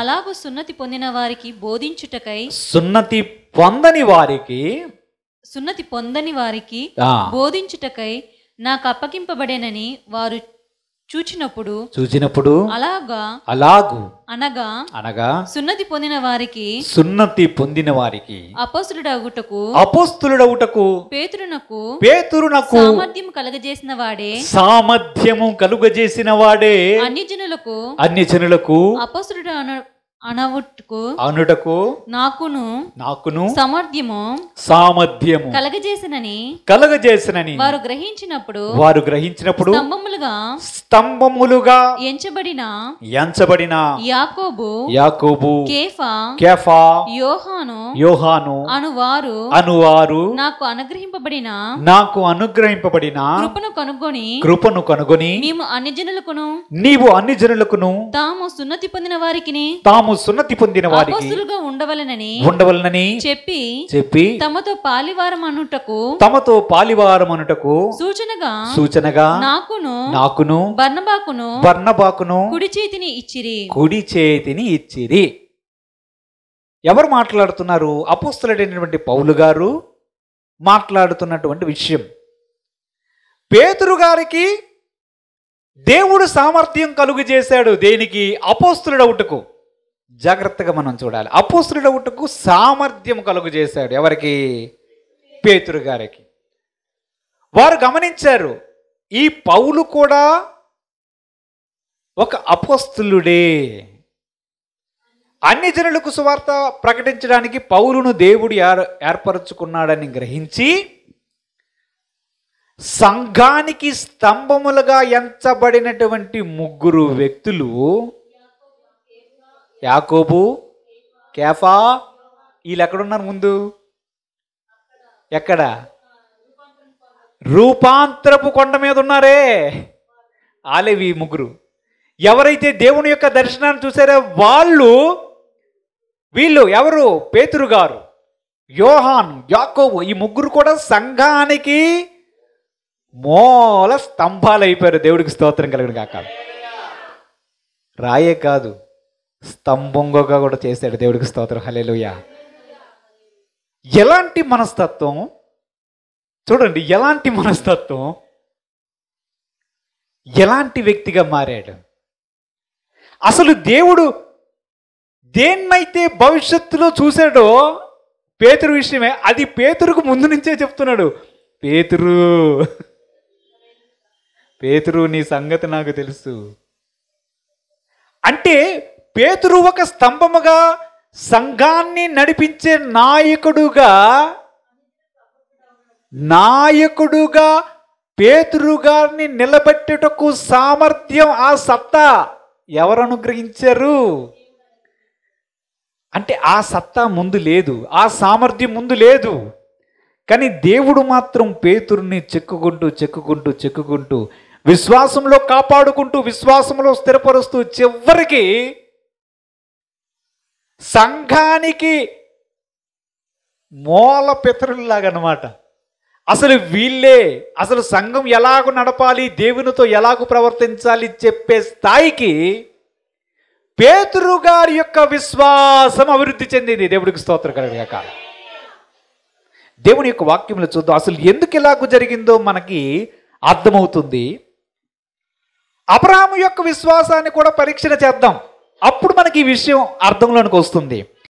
అలాగూ సున్నతి పొందిన వారికి బోధించుటకై సున్నతి పొందని వారికి బోధించుటకై నాకు అప్పగింపబడేనని వారు చూచినప్పుడు అలాగు అనగా సున్నతి పొందిన వారికి అపోస్తలుడగుటకు పేతురునకు సామర్థ్యము కలుగజేసిన వాడే అన్య జనులకు అపోస్తలుడు అనుటకు నాకును సామర్థ్యము కలగజేసినని వారు గ్రహించినప్పుడు స్తంభములుగా ఎంచబడిన యాకోబు కేఫా యోహాను అనువారు నాకు అనుగ్రహింపబడిన కృపను కనుగొని నీవు అన్ని జనులకును తాము సున్నతి పొందిన వారికి ఉండవలనని చెప్పి తమతో పాలివారం అనుటకు సూచనగా నాకును బర్నబాకును కుడి చేతిని ఇచ్చిరి. ఎవరు మాట్లాడుతున్నారు? అపోస్తలుడైనటువంటి పౌలు గారు మాట్లాడుతున్నటువంటి విషయం. పేతురు గారికి దేవుడు సామర్థ్యం కలుగు చేశాడు. దేనికి? అపోస్తలుడవుటకు. జాగ్రత్తగా మనం చూడాలి. అపోస్తలుడవుటకు సామర్థ్యం కలుగు చేశాడు. ఎవరికి? పేతురు గారికి. వారు గమనించారు, ఈ పౌలు కూడా ఒక అపోస్తలుడే. అన్ని జనులకు సువార్త ప్రకటించడానికి పౌలును దేవుడు ఏర్పరచుకున్నాడని గ్రహించి సంఘానికి స్తంభములుగా ఎంచబడినటువంటి 3 వ్యక్తులు, యాకోబు, కేఫా, వీళ్ళు ఎక్కడున్నారు? ముందు ఎక్కడ? రూపాంతరపు కొండ మీద ఉన్నారే, ఆలేవి 3. ఎవరైతే దేవుని యొక్క దర్శనాన్ని చూసారో వీళ్ళు ఎవరు? పేతురు గారు, యోహాన్, యాకోబు, ఈ 3 కూడా సంఘానికి మూల స్తంభాలు అయిపోయారు. దేవుడికి స్తోత్రం కలుగును గాక. రాయే కాదు, స్తంభంగా కూడా చేశాడు. దేవుడికి స్తోత్రం. హల్లెలూయా. ఎలాంటి మనస్తత్వం చూడండి, ఎలాంటి మనస్తత్వం, ఎలాంటి వ్యక్తిగా మారాడు. అసలు దేవుడు దేన్నైతే భవిష్యత్తులో చూశాడో పేతురు విషయమే, అది పేతురుకు ముందు నుంచే చెప్తున్నాడు. పేతురు నీ సంగతి నాకు తెలుసు. అంటే పేతురు ఒక స్తంభముగా, సంఘాన్ని నడిపించే నాయకుడుగా పేతురు గారిని నిలబెట్టుటకు సామర్థ్యం, ఆ సత్తా ఎవరు అనుగ్రహించారు? అంటే ఆ సత్తా ముందు లేదు, ఆ సామర్థ్యం ముందు లేదు. కానీ దేవుడు మాత్రం పేతురుని చెక్కుకుంటూ విశ్వాసంలో కాపాడుకుంటూ, విశ్వాసంలో స్థిరపరుస్తూ, చివరికి సంఘానికి మూల పితరుల్లాగా అన్నమాట. అసలు సంఘం ఎలాగూ నడపాలి, దేవునితో ఎలాగూ ప్రవర్తించాలి చెప్పే స్థాయికి పేతురు గారి యొక్క విశ్వాసం అభివృద్ధి చెందింది. దేవుడికి స్తోత్రం కలుగును గాక. దేవుని యొక్క వాక్యంలో చూద్దాం. అసలు ఎందుకు ఇలాగూ జరిగిందో మనకి అర్థమవుతుంది. అబ్రహాము యొక్క విశ్వాసాన్ని కూడా పరీక్షణ చేద్దాం, అప్పుడు మనకి ఈ విషయం అర్థంలోనికి వస్తుంది.